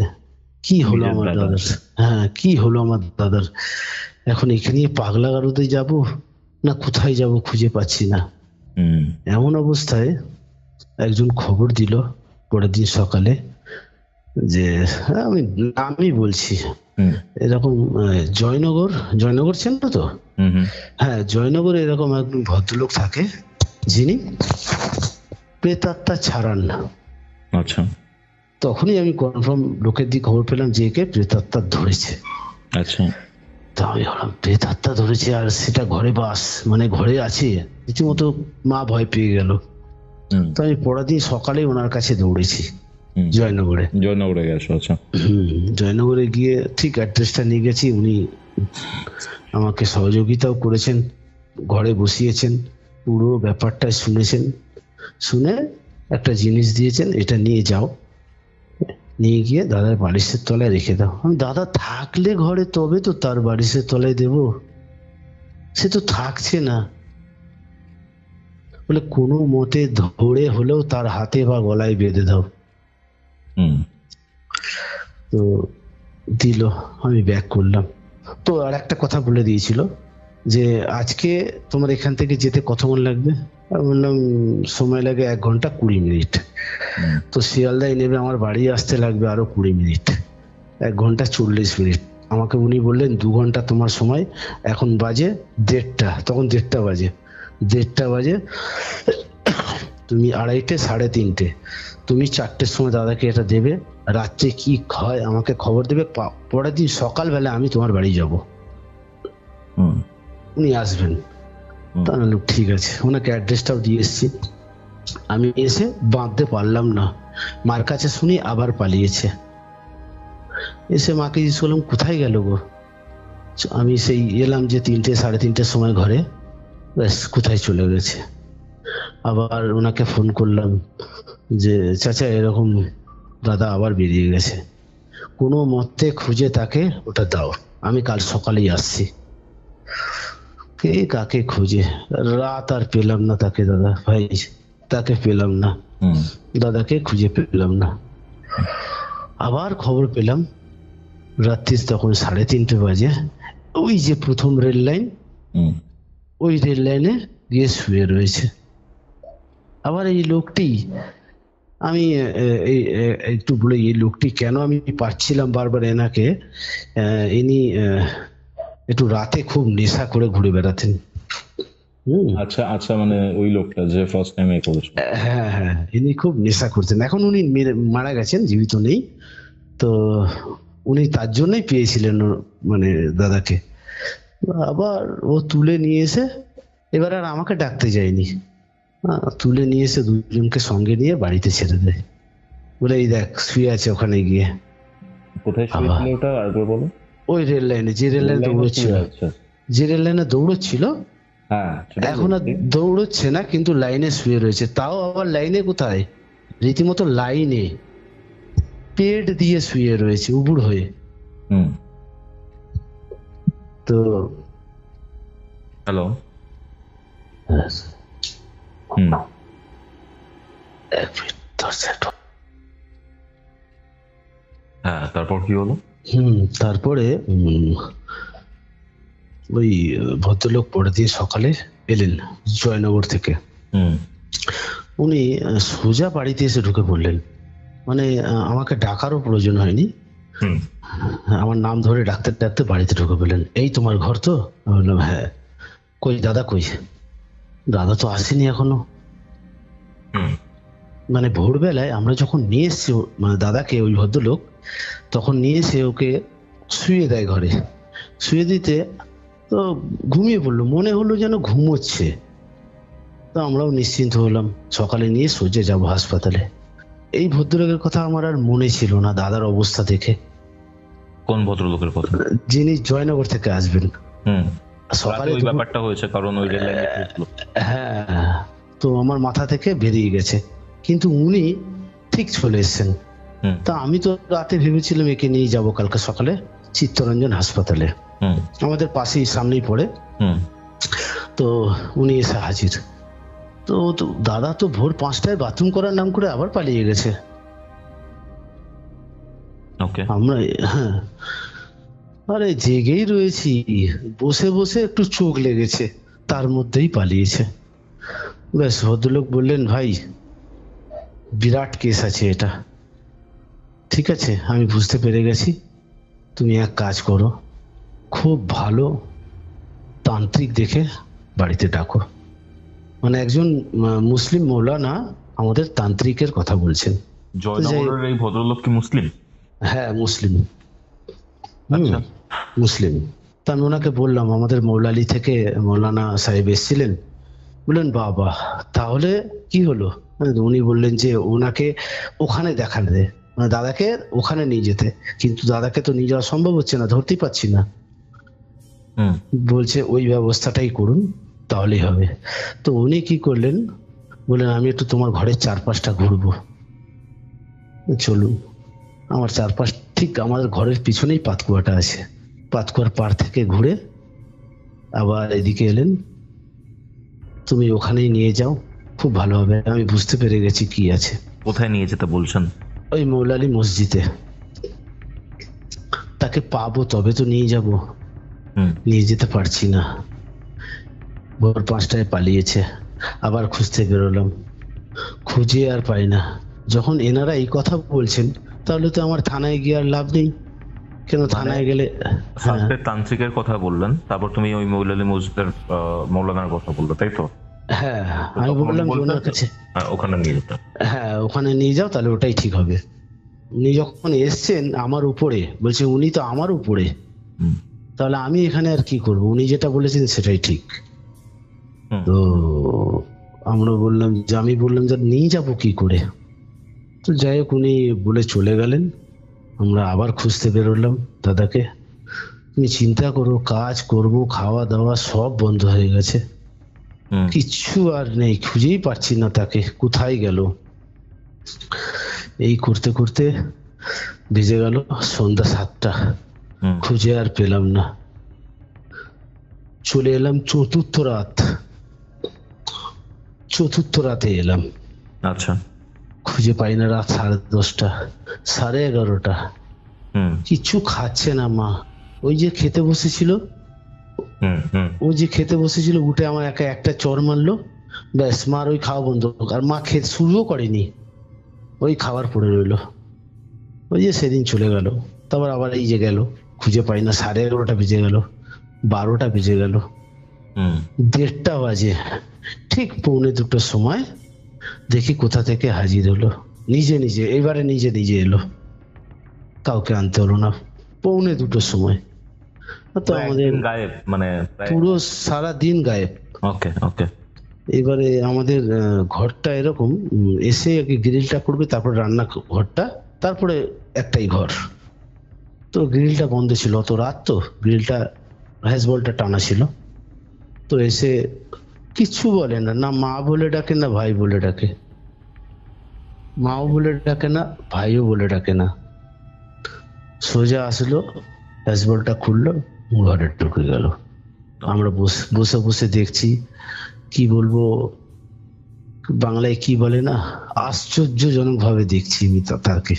কি হলো নিজের আমার দাদা। দাদার, হ্যাঁ কি হলো আমার দাদার। এখন এখানে পাগলা গারদে যাব না কোথায় যাব খুঁজে পাচ্ছি না। হুম এমন অবস্থায় একজন খবর দিল পরের দিন সকালে যে, আমি নামই বলছি, হুম এরকম জয়নগর, জয়নগর চেন তো? হুম হুম হ্যাঁ, জয়নগরে এরকম একজন ভদ্রলোক থাকে যিনি প্রেতাত্মা ছাড়ান না। আচ্ছা তখনই আমি কনফার্ম লোকের দিয়ে খবর পেলাম যে একে প্রেতাত্মা ধরেছে। আচ্ছা তো আমি ভাবলাম প্রেতাত্মা ধরেছে আর সেটা ঘরে বাস, মানে ঘরে আছে, রীতিমতো মা ভয় পেয়ে গেল। হুম তো আমি পরের দিন সকালে ওনার কাছে দৌড়েছি হুম জয়নগরে। জয়নগরে গেছো? আচ্ছা। জয়নগরে গিয়ে ঠিক অ্যাড্রেসটা নিয়ে গেছি, উনি আমাকে সহযোগিতাও করেছেন, ঘরে বসিয়েছেন, পুরো ব্যাপারটা শুনেছেন, শুনে একটা জিনিস দিয়েছেন, এটা নিয়ে যাও, নিয়ে গিয়ে দাদার বালিশের তলায় রেখে দাও। আমি দাদা থাকলে ঘরে তবে তো তার বালিশের তলায় দেব, সে তো থাকছে না। বলে কোনো মতে ধরে হলেও তার হাতে বা গলায় বেঁধে দাও। হুম তো দিল, আমি ব্যাক করলাম। তো আর একটা কথা বলে দিয়েছিল যে আজকে তোমার এখান থেকে যেতে কতক্ষণ লাগবে? আমি বললাম সময় লাগে 1 ঘন্টা 20 মিনিট। হুম তো শিয়ালদায় নেবে আমার বাড়ি আসতে লাগবে আরো 20 মিনিট, 1 ঘন্টা 40 মিনিট। আমাকে উনি বললেন 2 ঘন্টা তোমার সময়, এখন বাজে 1:30, তখন 1:30 বাজে, 1:30 বাজে, তুমি 2:30 3:30, তুমি 4টের সময় দাদাকে এটা দেবে, রাত্রে কি হয় আমাকে খবর দেবে, পরের দিন সকালবেলা আমি তোমার বাড়ি যাব, হুম উনি আসবেন। তা আমি বললাম ঠিক আছে, ওনাকে অ্যাড্রেসটাও দিয়ে এসেছি। আমি এসে বাঁধতে পারলাম না, মার কাছে শুনি আবার পালিয়েছে। এসে মাকে জিজ্ঞেস করলাম কোথায় গেল গো? আমি সেই এলাম যে 3টে 3:30 সময় ঘরে, ব্যাস কোথায় চলে গেছে। আবার ওনাকে ফোন করলাম যে চাচা এরকম দাদা আবার বেরিয়ে গেছে, কোনো মতে খুঁজে তাকে ওটা দাও, আমি কাল সকালেই আসছি। কে কাকে খুঁজে, রাত আর পেলাম না তাকে দাদা ভাই, তাকে পেলাম না, হুম দাদাকে খুঁজে পেলাম না। আবার খবর পেলাম রাত্রি তখন 3:30 বাজে, ওই যে প্রথম রেল লাইন, হুম ওই রেল লাইনে গিয়ে শুয়ে রয়েছে। আবার এই লোকটি, আমি একটু বলে এই লোকটি কেন আমি পাচ্ছিলাম বারবার এনাকে, ইনি একটু রাতে খুব নেশা করে ঘুরে বেড়াতেন। আচ্ছা আচ্ছা, মানে ওই লোকটা যে ফার্স্ট টাইম এ করেছে। হ্যাঁ হ্যাঁ, ইনি খুব নেশা করতেন, এখন উনি মারা গেছেন, জীবিত নেই। তো উনি তার জন্যই পেয়েছিলেন মানে দাদাকে। আবার ও তুলে নিয়ে এসে, এবার আর আমাকে ডাকতে যায়নি, তুলে নিয়ে এসে দুজনকে সঙ্গে নিয়ে বাড়িতে ছেড়ে দেয়, বলে এই দেখ শুয়ে আছে ওখানে গিয়ে। কোথায় শুয়েছিল ওটা আরেকবার বলো? ওই রেল লাইনে, যে রেল লাইনে দৌড়চ্ছিল, আচ্ছা যে রেল লাইনে দৌড়চ্ছিল, হ্যাঁ এখন আর দৌড়চ্ছে না, কিন্তু লাইনে শুয়ে রয়েছে। তাও আবার লাইনে কোথায়, রীতিমতো লাইনে পেট দিয়ে শুয়ে রয়েছে উবুড় হয়ে। হুম তো হ্যালো। হুম হ্যাঁ, তারপর কি হলো? তারপরে ওই ভদ্রলোক পরের দিন সকালে এলেন জয়নগর থেকে। উনি সোজা বাড়িতে এসে ঢুকে পড়লেন, মানে আমাকে ডাকারও প্রয়োজন হয়নি, আমার নাম ধরে ডাকতে ডাকতে বাড়িতে ঢুকে পড়লেন। এই তোমার ঘর তো? আমি বললাম হ্যাঁ। কই দাদা কই? দাদা তো আসেনি এখনো। মানে ভোরবেলায় আমরা যখন নিয়ে এসছি মানে দাদাকে, ওই ভদ্রলোক তখন নিয়ে এসে ওকে শুয়ে দেয় ঘরে। শুয়ে দিতে তো ঘুমিয়ে পড়লো, মনে হলো যেন ঘুমোচ্ছে। তো আমরাও নিশ্চিন্ত হলাম, সকালে নিয়ে সোজা যাবো হাসপাতালে। এই ভদ্রলোকের কথা আমার আর মনে ছিল না দাদার অবস্থা দেখে। কোন ভদ্রলোকের কথা? যিনি জয়নগর থেকে আসবেন। সকালে ওই ব্যাপারটা হয়েছে কারণ ওই রেল লাইনে। হ্যাঁ, তো আমার মাথা থেকে বেরিয়ে গেছে, কিন্তু উনি ঠিক চলে এসেছেন। তা আমি তো রাতে ভেবেছিলাম একে নিয়ে যাবো কালকে সকালে চিত্তরঞ্জন হাসপাতালে, আমাদের পাশেই সামনেই পড়ে। তো উনি এসে হাজির। তো দাদা তো ভোর 5টায় বাথরুম করার নাম করে আবার পালিয়ে গেছে। আমরা হ্যাঁ, আরে জেগেই রয়েছি, বসে বসে একটু চোখ লেগেছে, তার মধ্যেই পালিয়েছে। ব্যাস, ভদ্রলোক বললেন ভাই বিরাট কেস আছে এটা। ঠিক আছে, আমি বুঝতে পেরে গেছি, তুমি এক কাজ করো, খুব ভালো তান্ত্রিক দেখে বাড়িতে ডাকো। মানে একজন মুসলিম মৌলানা আমাদের তান্ত্রিকের কথা বলছেন। জয়নগরের এই ভদ্রলোক কি মুসলিম? হ্যাঁ মুসলিম, মুসলিম। তা আমি ওনাকে বললাম আমাদের মৌলালি থেকে মৌলানা সাহেব এসেছিলেন। বললেন বাবা তাহলে কি হলো? উনি বললেন যে ওনাকে ওখানে দেখাতে, মানে দাদাকে ওখানে নিয়ে যেতে, কিন্তু দাদাকে তো নিয়ে যাওয়া সম্ভব হচ্ছে না, ধরতেই পারছি না। বলছে ওই ব্যবস্থাটাই করুন তাহলেই হবে। তো উনি কি করলেন, বললেন আমি একটু তোমার ঘরের চারপাশটা ঘুরবো, চলুন। আমার চারপাশ ঠিক আমাদের ঘরের পিছনেই পাতকুয়াটা আছে, পাতকুয়ার পাড় থেকে ঘুরে আবার এদিকে এলেন। তুমি ওখানেই নিয়ে যাও, খুব ভালো হবে। আমি বুঝতে পেরে গেছি কি আছে। কোথায় নিয়ে যেতে বলছেন? ওই মৌলালি মসজিদে। তাকে পাবো তবে তো নিয়ে যাব, নিয়ে যেতে পারছি না। ভোর 5টায় পালিয়েছে, আবার খুঁজতে বেরোলাম, খুঁজে আর পাই না। যখন এনারা এই কথা বলছেন তাহলে তো আমার থানায় গিয়ে আর লাভ নেই, কেন থানায় গেলে। তান্ত্রিকের কথা বললেন, তারপর তুমি ওই মৌলালি মসজিদের মৌলানার কথা বললো, তাই তো? হ্যাঁ, আমি বললাম যে ওনার কাছে ওখানে নিয়ে যেতে। হ্যাঁ, ওখানে নিয়ে যাও, তাহলে ওটাই ঠিক হবে। উনি যখন এসছেন আমার উপরে, বলছে উনি তো আমার উপরে, তাহলে আমি এখানে আর কি করব? উনি যেটা বলেছেন সেটাই ঠিক। তো আমরা বললাম যে, আমি বললাম যে নিয়ে যাব কি করে? তো যাই হোক, উনি বলে চলে গেলেন। আমরা আবার খুঁজতে বেরোলাম দাদাকে। তুমি চিন্তা করো, কাজ করব, খাওয়া দাওয়া সব বন্ধ হয়ে গেছে, কিচ্ছু আর নেই, খুঁজেই পাচ্ছি না তাকে, কোথায় গেল। এই করতে করতে ভিজে গেল সন্ধ্যা 7টা, খুঁজে আর পেলাম না। চলে এলাম চতুর্থ রাতে এলাম। আচ্ছা, খুঁজে পাই না। রাত 10:30, 11:30। কিছু খাচ্ছে না মা। ওই যে খেতে বসেছিল, উঠে আমার একটা চড় মারলো, ব্যাস মার ওই খাওয়া বন্ধ। আর মা খেতে শুরুও করেনি, ওই খাবার পড়ে রইলো। ওই যে সেদিন চলে গেল। তারপর আবার এই যে গেল, খুঁজে পাই না। 11:30 বেজে গেল, 12টা বেজে গেল, 1:30 বাজে, ঠিক 1:45 সময় দেখি কোথা থেকে হাজির হলো, নিজে এবারে নিজে এলো, কাউকে আনতে হলো না। 1:45 সময় তো আমাদের গায়েব, মানে পুরো সারা দিন গায়েব। ওকে ওকে। এবারে আমাদের ঘরটা এরকম, এসে গ্রিলটা করবে, তারপর রান্না ঘরটা, তারপরে একটাই ঘর। তো গ্রিলটা বন্ধ ছিল, অত রাত তো, গ্রিলটা হ্যাজবলটা টানা ছিল। তো এসে কিছু বলে না, না মা বলে ডাকে না ভাই বলে ডাকে, মাও বলে ডাকে না ভাইও বলে ডাকে না। সোজা আসলো, হ্যাজবলটা খুললো, ঘরে ঢুকে গেল। আমরা বসে বসে দেখছি, কি বলবো, বাংলায় কি বলে না, আশ্চর্যজনক ভাবে দেখছি আমি তাকে,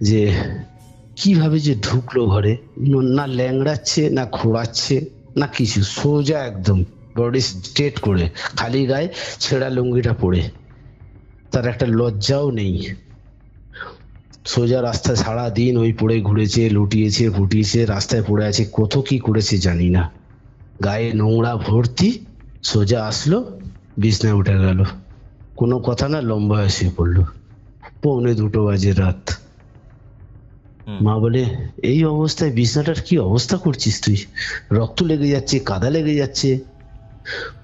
যে কিভাবে যে ঢুকলো ঘরে, না ল্যাংড়াচ্ছে না খোঁড়াচ্ছে না কিছু, সোজা একদম বডি স্ট্রেট করে, খালি গায়ে ছেঁড়া লুঙ্গিটা পরে, তার একটা লজ্জাও নেই। সোজা রাস্তায় সারা দিন ওই পড়ে ঘুরেছে, লুটিয়েছে ফুটিয়েছে, রাস্তায় পড়ে আছে, কত কি করেছে জানি না, গায়ে নোংরা ভর্তি। সোজা আসলো, বিছনায় উঠে গেল, কোনো কথা না, লম্বা হয়ে শুয়ে পড়লো। 1:45 বাজে রাত। মা বলে, এই অবস্থায় বিছনাটার কি অবস্থা করছিস তুই? রক্ত লেগে যাচ্ছে, কাদা লেগে যাচ্ছে।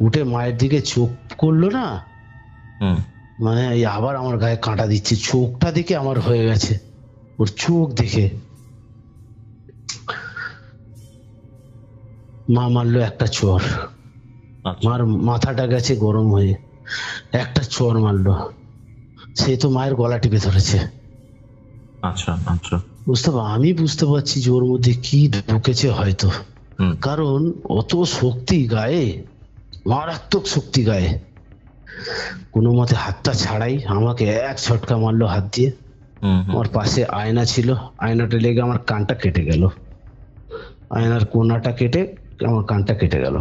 উঠে মায়ের দিকে চোখ করলো না, মানে এই আবার আমার গায়ে কাঁটা দিচ্ছে। চোখটা দেখে আমার হয়ে গেছে, ওর চোখ দেখে। মা মারলো একটা চর, মার মাথাটা গেছে গরম হয়ে, একটা চর মারলো। সে তো মায়ের গলা টিপে ধরেছে। আচ্ছা আচ্ছা, আমি বুঝতে পারছি যে ওর মধ্যে কি ঢুকেছে হয়তো, কারণ অত শক্তি গায়ে, মারাত্মক শক্তি গায়ে। কোনো মতে হাতটা ছাড়াই আমাকে এক ঝটকা মারলো হাত দিয়ে। আমার পাশে আয়না ছিল, আয়নাটা লেগে আমার কানটা কেটে গেল, আয়নার কোনাটা কেটে আমার কানটা কেটে গেল।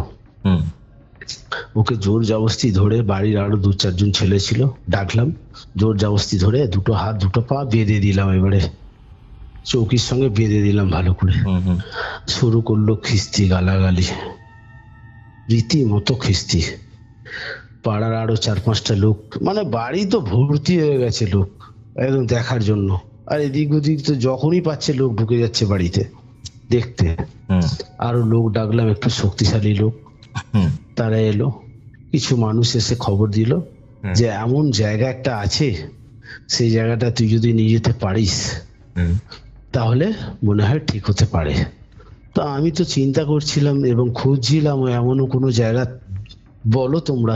ওকে জোর জবস্তি ধরে, বাড়ির আরো 2-4 জন ছেলে ছিল, ডাকলাম, জোর জবস্তি ধরে দুটো হাত দুটো পা বেঁধে দিলাম, এবারে চৌকির সঙ্গে বেঁধে দিলাম ভালো করে। শুরু করলো খিস্তি, গালাগালি, রীতিমতো খিস্তি। পাড়ার আরো 4-5টা লোক, মানে বাড়ি তো ভর্তি হয়ে গেছে লোক একদম দেখার জন্য। আর এদিক ওদিক তো যখনই পাচ্ছে লোক ঢুকে যাচ্ছে বাড়িতে দেখতে। আরো লোক ডাকলাম, একটু শক্তিশালী লোক, তারা এলো। কিছু মানুষ এসে খবর দিল যে এমন জায়গা একটা আছে, সেই জায়গাটা তুই যদি নিয়ে যেতে পারিস তাহলে মনে হয় ঠিক হতে পারে। তো আমি তো চিন্তা করছিলাম এবং খুঁজছিলাম এমনও কোনো জায়গা, বলো তোমরা,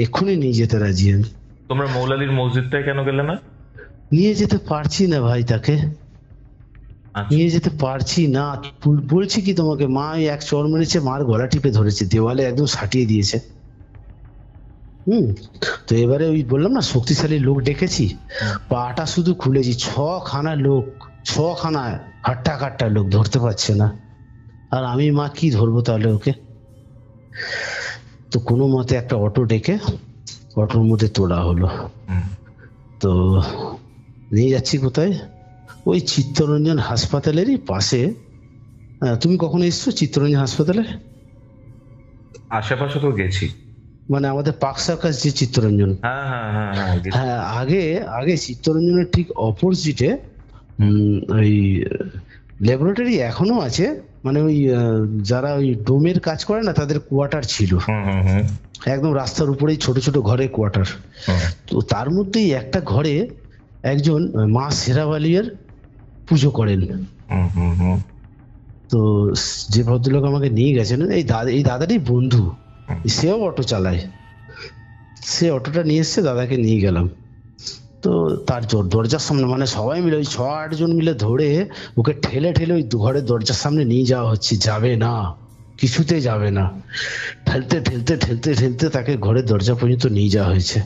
এক্ষুনি নিয়ে যেতে রাজি আমি। তোমরা মৌলালির মসজিদটায় কেন গেলে না? নিয়ে যেতে পারছি না ভাই, তাকে নিয়ে যেতে পারছি না। বলছি কি তোমাকে, মা এক চড় মেরেছে, মার গলা টিপে ধরেছে, দেওয়ালে একদম সাটিয়ে দিয়েছে। তো এবারে ওই বললাম না শক্তিশালী লোক ডেকেছি, পাটা শুধু খুলেছি, 6খানা লোক, 6খানা হাট্টা কাট্টা লোক, ধরতে পারছে না। আর আমি মা কি ধরবো তাহলে ওকে? তো কোনো মতে একটা অটো ডেকে অটোর মধ্যে তোলা হলো। তো নিয়ে যাচ্ছি কোথায়? ওই চিত্তরঞ্জন হাসপাতালেরই পাশে। তুমি কখনো এসছো চিত্তরঞ্জন হাসপাতালে? আশেপাশে তো গেছি, মানে আমাদের পার্ক সার্কাস যে চিত্তরঞ্জন, হ্যাঁ, আগে চিত্তরঞ্জনের ঠিক অপোজিটে ওই ল্যাবরেটরি এখনো আছে, মানে ওই যারা ওই ডোমের কাজ করে না, তাদের কোয়ার্টার ছিল একদম রাস্তার উপরেই, ছোট ছোট ঘরে কোয়ার্টার। তো তার মধ্যেই একটা ঘরে একজন মা শেরাওয়ালিয়ার পুজো করেন। তো যে ভদ্রলোক আমাকে নিয়ে গেছেন, এই দাদারই বন্ধু, সেও অটো চালায়, সে অটোটা নিয়ে এসছে, দাদাকে নিয়ে গেলাম। তো তার দরজার সামনে, মানে সবাই মিলে ওই 6-8 জন মিলে ধরে ওকে ঠেলে ঠেলে ওই ঘরের দরজার সামনে নিয়ে যাওয়া হচ্ছে। যাবে না, কিছুতে যাবে না, ঠেলতে ঠেলতে ঠেলতে ঠেলতে তাকে ঘরের দরজা পর্যন্ত নিয়ে যাওয়া হয়েছে।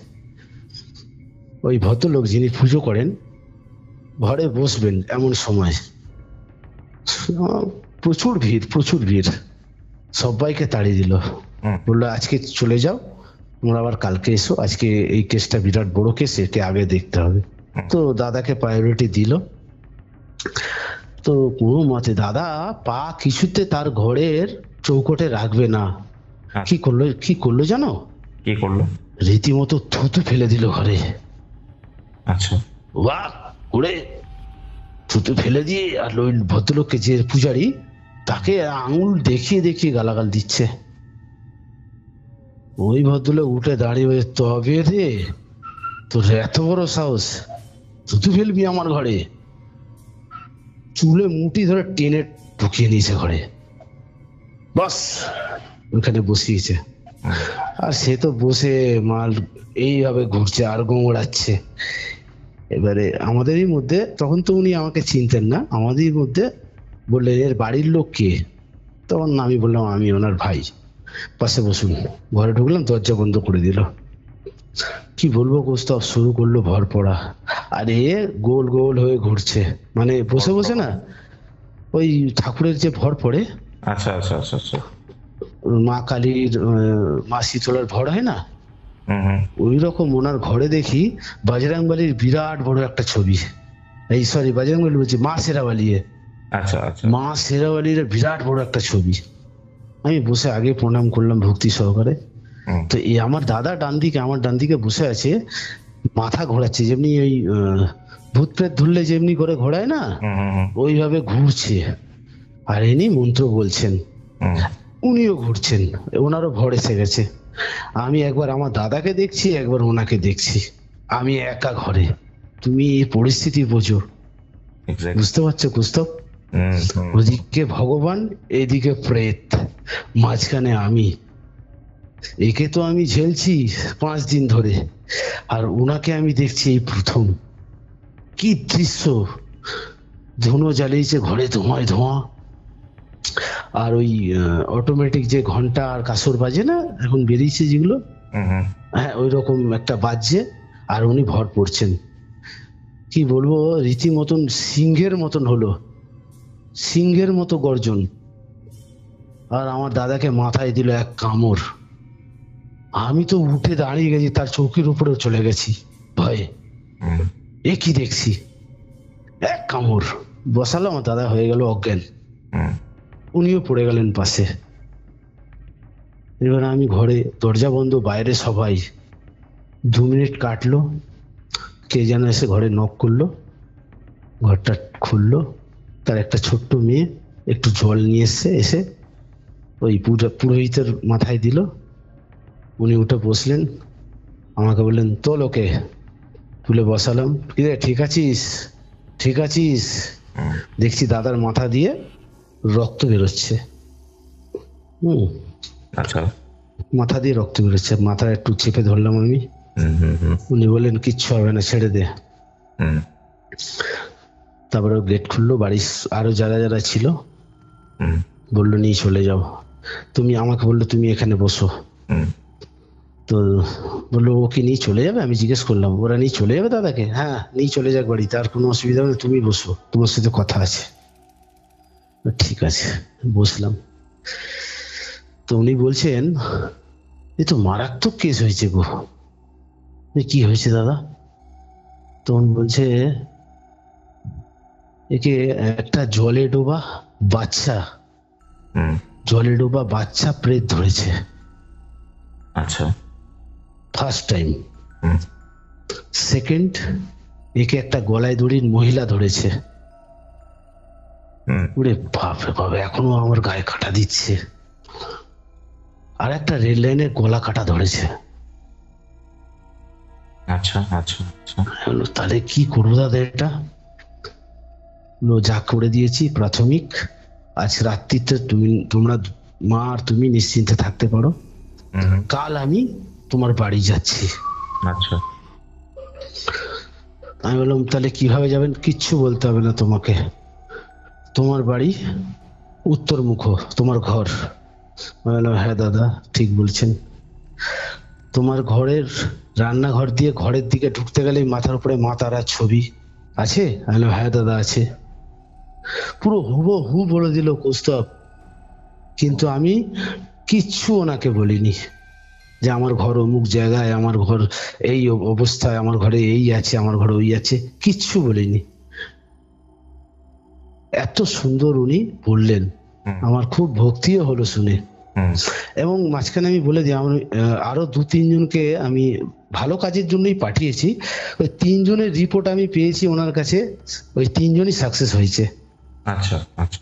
ওই ভদ্রলোক যিনি পুজো করেন ঘরে বসবেন এমন সময় প্রচুর ভিড়, সবাইকে তাড়িয়ে দিল, বললো আজকে চলে যাও, তোমরা আবার কালকে এসো, আজকে এই কেসটা বিরাট বড় কেস, একে আগে দেখতে হবে। তো দাদাকে প্রায়োরিটি দিল। তো কোনো মতে দাদা পা কিছুতে তার ঘরের চৌকটে রাখবে না। কি করলো জানো? কি করলো? রীতিমতো থুতু ফেলে দিল ঘরে। আচ্ছা, বাহ করে থুতু ফেলে দিয়ে, আর ওই ভদ্রলোককে যে পূজারি, তাকে আঙুল দেখিয়ে দেখিয়ে গালাগাল দিচ্ছে। ওই ভদ্রলোক উঠে দাঁড়িয়ে, তবে রে তোর এত বড় সাহস, থুতু ফেলবি আমার ঘরে? চুলে মুঠি ধরে টেনে ঢুকিয়ে নিয়েছে ঘরে, বাস ওখানে বসিয়েছে। আর সে তো বসে মাল এইভাবে ঘুরছে আর গোঙড়াচ্ছে। এবারে আমাদেরই মধ্যে, তখন তো উনি আমাকে চিনতেন না, আমাদেরই মধ্যে বললেন এর বাড়ির লোক কে? তখন আমি বললাম আমি ওনার ভাই, পাশে বসুন। ঘরে ঢুকলাম, দরজা বন্ধ করে দিল। কি বলবো কৌস্তব, শুরু করলো ভর পড়া। আর এ গোল গোল হয়ে ঘুরছে, মানে বসে বসে না, ওই ঠাকুরের যে ভর পড়ে, আচ্ছা আচ্ছা আচ্ছা আচ্ছা, মা কালীর মা শীতলার ঘর হয় না, ওই রকম ওনার ঘরে দেখি বজরংবলীর বিরাট বড় একটা ছবি। এই সরি বজরংবলী বলছি, মা শেরাওয়ালি। আচ্ছা আচ্ছা। মা শেরাওয়ালির বিরাট বড় একটা ছবি। আমি বসে আগে প্রণাম করলাম ভক্তি সহকারে। তো এই আমার দাদা আমার ডান দিকে বসে আছে, মাথা ঘোরাচ্ছে, যেমনি ওই ভূত প্রেত ধরলে যেমনি করে ঘোরায় না, ওইভাবে ঘুরছে। আর ইনি মন্ত্র বলছেন, উনিও ঘুরছেন, ওনারও ভর এসে গেছে। আমি একবার আমার দাদাকে দেখছি, একবার ওনাকে দেখছি, আমি একা ঘরে। তুমি এই পরিস্থিতি বোঝো, বুঝতে পারছো কুস্তব? ওদিকে ভগবান, এদিকে প্রেত, মাঝখানে আমি। একে তো আমি ঝেলছি 5 দিন ধরে, আর ওনাকে আমি দেখছি এই প্রথম। কি দৃশ্য! ধুনো জ্বালিয়েছে ঘরে, ধোঁয়ায় ধোঁয়া। আর ওই অটোমেটিক যে ঘন্টা আর কাসর বাজে না, এখন বেরিয়েছে যেগুলো, হ্যাঁ ওই রকম একটা বাজছে। আর উনি ভর পড়ছেন, কি বলবো, রীতিমতন সিংহের মতন হলো, সিংহের মতো গর্জন। আর আমার দাদাকে মাথায় দিল এক কামড়। আমি তো উঠে দাঁড়িয়ে গেছি, তার চৌকির উপরেও চলে গেছি ভয়ে। এ কি দেখছি, এক কামড় বসালো, আমার দাদা হয়ে গেল অজ্ঞান, উনিও পড়ে গেলেন পাশে। এবার আমি ঘরে, দরজা বন্ধ, বাইরে সবাই। 2 মিনিট কাটলো, কে যেন এসে ঘরে নক করলো, ঘরটা খুললো। তার একটা ছোট্ট মেয়ে একটু জল নিয়ে এসে ওই পুরোহিতের মাথায় দিল। উনি উঠে বসলেন, আমাকে বললেন তোল ওকে। তুলে বসালাম, কিরে ঠিক আছিস, ঠিক আছিস? দেখছি দাদার মাথা দিয়ে রক্ত বেরোচ্ছে। আচ্ছা, মাথা দিয়ে রক্ত বেরোচ্ছে, মাথা একটু চেপে ধরলাম আমি। উনি বললেন কিচ্ছু হবে না, ছেড়ে দে। তারপরে গেট খুললো, বাড়ির আরো যারা যারা ছিল বললো নিয়ে চলে যাও। তুমি আমাকে বললো তুমি এখানে বসো। তো বললো ও কি নিয়ে চলে যাবে? আমি জিজ্ঞেস করলাম ওরা নিয়ে চলে যাবে দাদাকে? হ্যাঁ নিয়ে চলে যাক বাড়িতে, আর কোনো অসুবিধা নেই, তুমি বসো, তোমার সাথে কথা আছে। ঠিক আছে, বসলাম। তো উনি বলছেন এ তো মারাত্মক কেস হয়েছে গো। কি হয়েছে দাদা? তখন বলছে একে একটা জলে ডোবা বাচ্চা প্রেত ধরেছে। আচ্ছা, ফার্স্ট টাইম। সেকেন্ড, একে একটা গলায় দড়ির মহিলা ধরেছে। ওরে বাপরে বাপ, এখনো আমার গায়ে কাটা দিচ্ছে। আর একটা রেল লাইনের গলা কাটা ধরেছে। আচ্ছা আচ্ছা আচ্ছা। তাহলে কি করবো দাদা? এটা যা করে দিয়েছি প্রাথমিক, আজ রাত্রিতে তোমরা মা আর তুমি নিশ্চিন্তে থাকতে পারো। কাল আমি তোমার বাড়ি যাচ্ছি। আচ্ছা। আমি বললাম তাহলে কিভাবে যাবেন? কিচ্ছু বলতে হবে না তোমাকে, তোমার বাড়ি উত্তরমুখ, তোমার ঘর। আমি বললাম হ্যাঁ দাদা ঠিক বলছেন। তোমার ঘরের রান্নাঘর দিয়ে ঘরের দিকে ঢুকতে গেলে মাথার উপরে মা তারার ছবি আছে? আমি বললাম হ্যাঁ দাদা আছে। পুরো হুবহু বলে দিল কৌস্তব। কিন্তু আমি কিচ্ছু ওনাকে বলিনি যে আমার ঘর অমুক জায়গায়, আমার ঘর এই অবস্থায়, আমার ঘরে এই আছে, আমার ঘরে ওই আছে, কিচ্ছু বলিনি। এত সুন্দর উনি বললেন, আমার খুব ভক্তিও হলো শুনে। এবং মাঝখানে আমি বলে দিই, আমার আরো 2-3 জনকে আমি ভালো কাজের জন্যই পাঠিয়েছি। ওই 3 জনের রিপোর্ট আমি পেয়েছি ওনার কাছে, ওই 3 জনই সাকসেস হয়েছে। আচ্ছা আচ্ছা।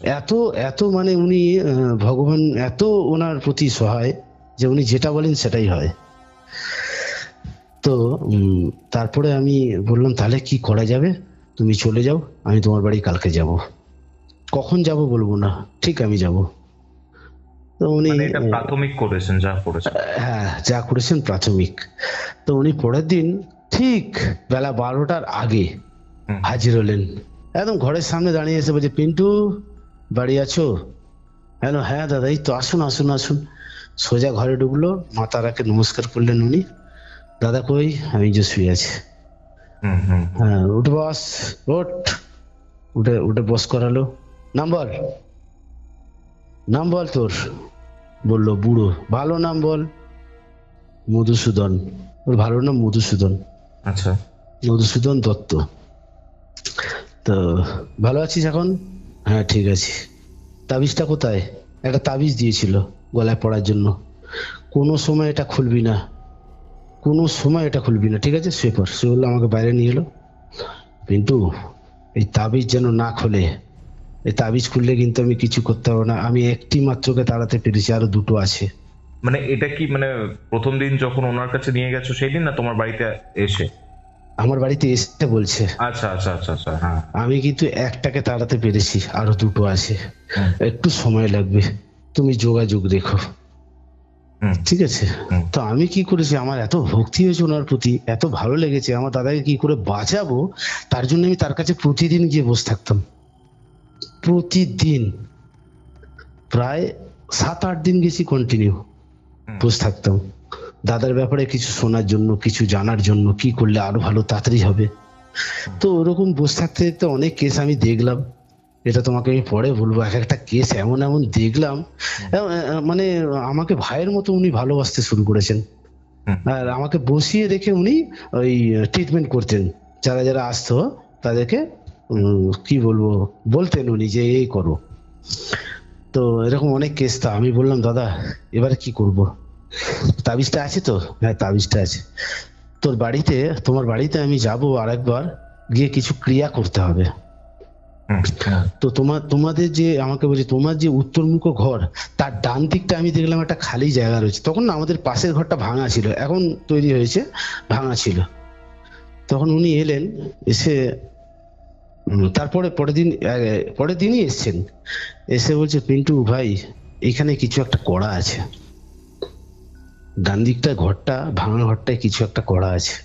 এত মানে উনি ভগবান এত ওনার প্রতি সহায় যে উনি যেটা বলেন সেটাই হয়। তো তারপরে আমি বললাম তাহলে কি করা যাবে? তুমি চলে যাও, আমি তোমার বাড়ি কালকে যাব। কখন যাব বলবো না, ঠিক আমি যাব। তো উনি প্রাথমিক করেছেন, যা করেছেন, হ্যাঁ যা করেছেন প্রাথমিক। তো উনি পরের দিন ঠিক বেলা 12টার আগে হাজির হলেন। একদম ঘরের সামনে দাঁড়িয়ে এসে বলছে পিন্টু বাড়ি আছো? হ্যাঁ দাদা এই তো, আসুন আসুন আসুন। সোজা ঘরে ঢুকলো, মাতারাকে নমস্কার করলেন উনি। দাদা কই? আমি যে শুয়ে আছি। হ্যাঁ উঠে বস, উঠে বস করালো। নাম বল তোর। বললো বুড়ো। ভালো নাম বল? মধুসূদন। ওর ভালো নাম মধুসূদন, আচ্ছা। মধুসূদন দত্ত। তো ভালো আছিস এখন? হ্যাঁ ঠিক আছে। তাবিজটা কোথায়? একটা তাবিজ দিয়েছিল গলায় পড়ার জন্য, কোনো সময় এটা খুলবি না, কোনো সময় এটা খুলবি না, ঠিক আছে? শুয়ে পড়। সে বললো, আমাকে বাইরে নিয়ে এলো। পিন্টু, এই তাবিজ যেন না খোলে, এই তাবিজ খুললে কিন্তু আমি কিছু করতে পারবো না। আমি একটি মাত্রকে তাড়াতে পেরেছি, আরো দুটো আছে। মানে এটা কি মানে প্রথম দিন যখন ওনার কাছে নিয়ে গেছো সেই দিন, না তোমার বাড়িতে এসে? আমার বাড়িতে এসে বলছে। আচ্ছা আচ্ছা আচ্ছা আচ্ছা, হ্যাঁ। আমি কিন্তু একটাকে তাড়াতে পেরেছি, আরো দুটো আছে, একটু সময় লাগবে, তুমি যোগাযোগ রেখো, ঠিক আছে? তো আমি কি করেছি, আমার এত ভক্তি হয়েছে ওনার প্রতি, এত ভালো লেগেছে, আমার দাদাকে কি করে বাঁচাবো তার জন্য আমি তার কাছে প্রতিদিন গিয়ে বসে থাকতাম। প্রতিদিন প্রায় 7-8 দিন গেছি কন্টিনিউ বসে থাকতাম, দাদার ব্যাপারে কিছু শোনার জন্য, কিছু জানার জন্য, কি করলে আরো ভালো তাড়াতাড়ি হবে। তো ওরকম বসে থাকতে থাকতে অনেক কেস আমি দেখলাম, এটা তোমাকে আমি পরে বলবো। এক একটা কেস এমন এমন দেখলাম, মানে আমাকে ভাইয়ের মতো উনি ভালোবাসতে শুরু করেছেন। আর আমাকে বসিয়ে রেখে উনি ওই ট্রিটমেন্ট করতেন, যারা যারা আসতো তাদেরকে কি বলবো বলতেন উনি যে এই করো। তো এরকম অনেক কেস। তা আমি বললাম, দাদা এবারে কি করব? তাবিজটা আছে তো? হ্যাঁ তাবিজটা আছে। তোর বাড়িতে, তোমার বাড়িতে আমি যাব আরেকবার, গিয়ে কিছু ক্রিয়া করতে হবে। তো তোমাদের যে, আমাকে বলছে তোমার যে উত্তরমুখ ঘর, তার ডান দিকটা আমি দেখলাম একটা খালি জায়গা রয়েছে। তখন না আমাদের পাশের ঘরটা ভাঙা ছিল, এখন তৈরি হয়েছে, ভাঙা ছিল। তখন উনি এলেন, এসে তারপরে পরের দিনই এসছেন, এসে বলছে, পিন্টু ভাই এখানে কিছু একটা করা আছে, ডান দিকটা ঘরটা, ভাঙা ঘরটায় কিছু একটা করা আছে।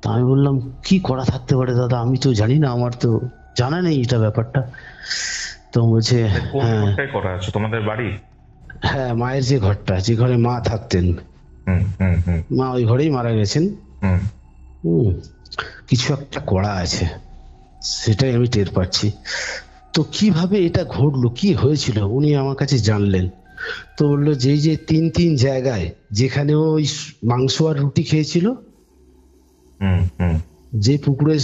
তা আমি বললাম, কি করা থাকতে পারে দাদা, আমি তো জানি না, আমার তো জানা নেই এটা ব্যাপারটা। তো বলছে, হ্যাঁ করা আছে তোমাদের বাড়ি? হ্যাঁ মায়ের যে ঘরটা, যে ঘরে মা থাকতেন, মা ওই ঘরেই মারা গেছেন। কিছু একটা করা আছে, সেটাই আমি টের পাচ্ছি। তো কিভাবে এটা ঘটলো, কি হয়েছিল, উনি আমার কাছে জানলেন। তো বললো, যে 3 জায়গায় যেখানে ওই মাংস আর রুটি খেয়েছিল, যে পুকুরের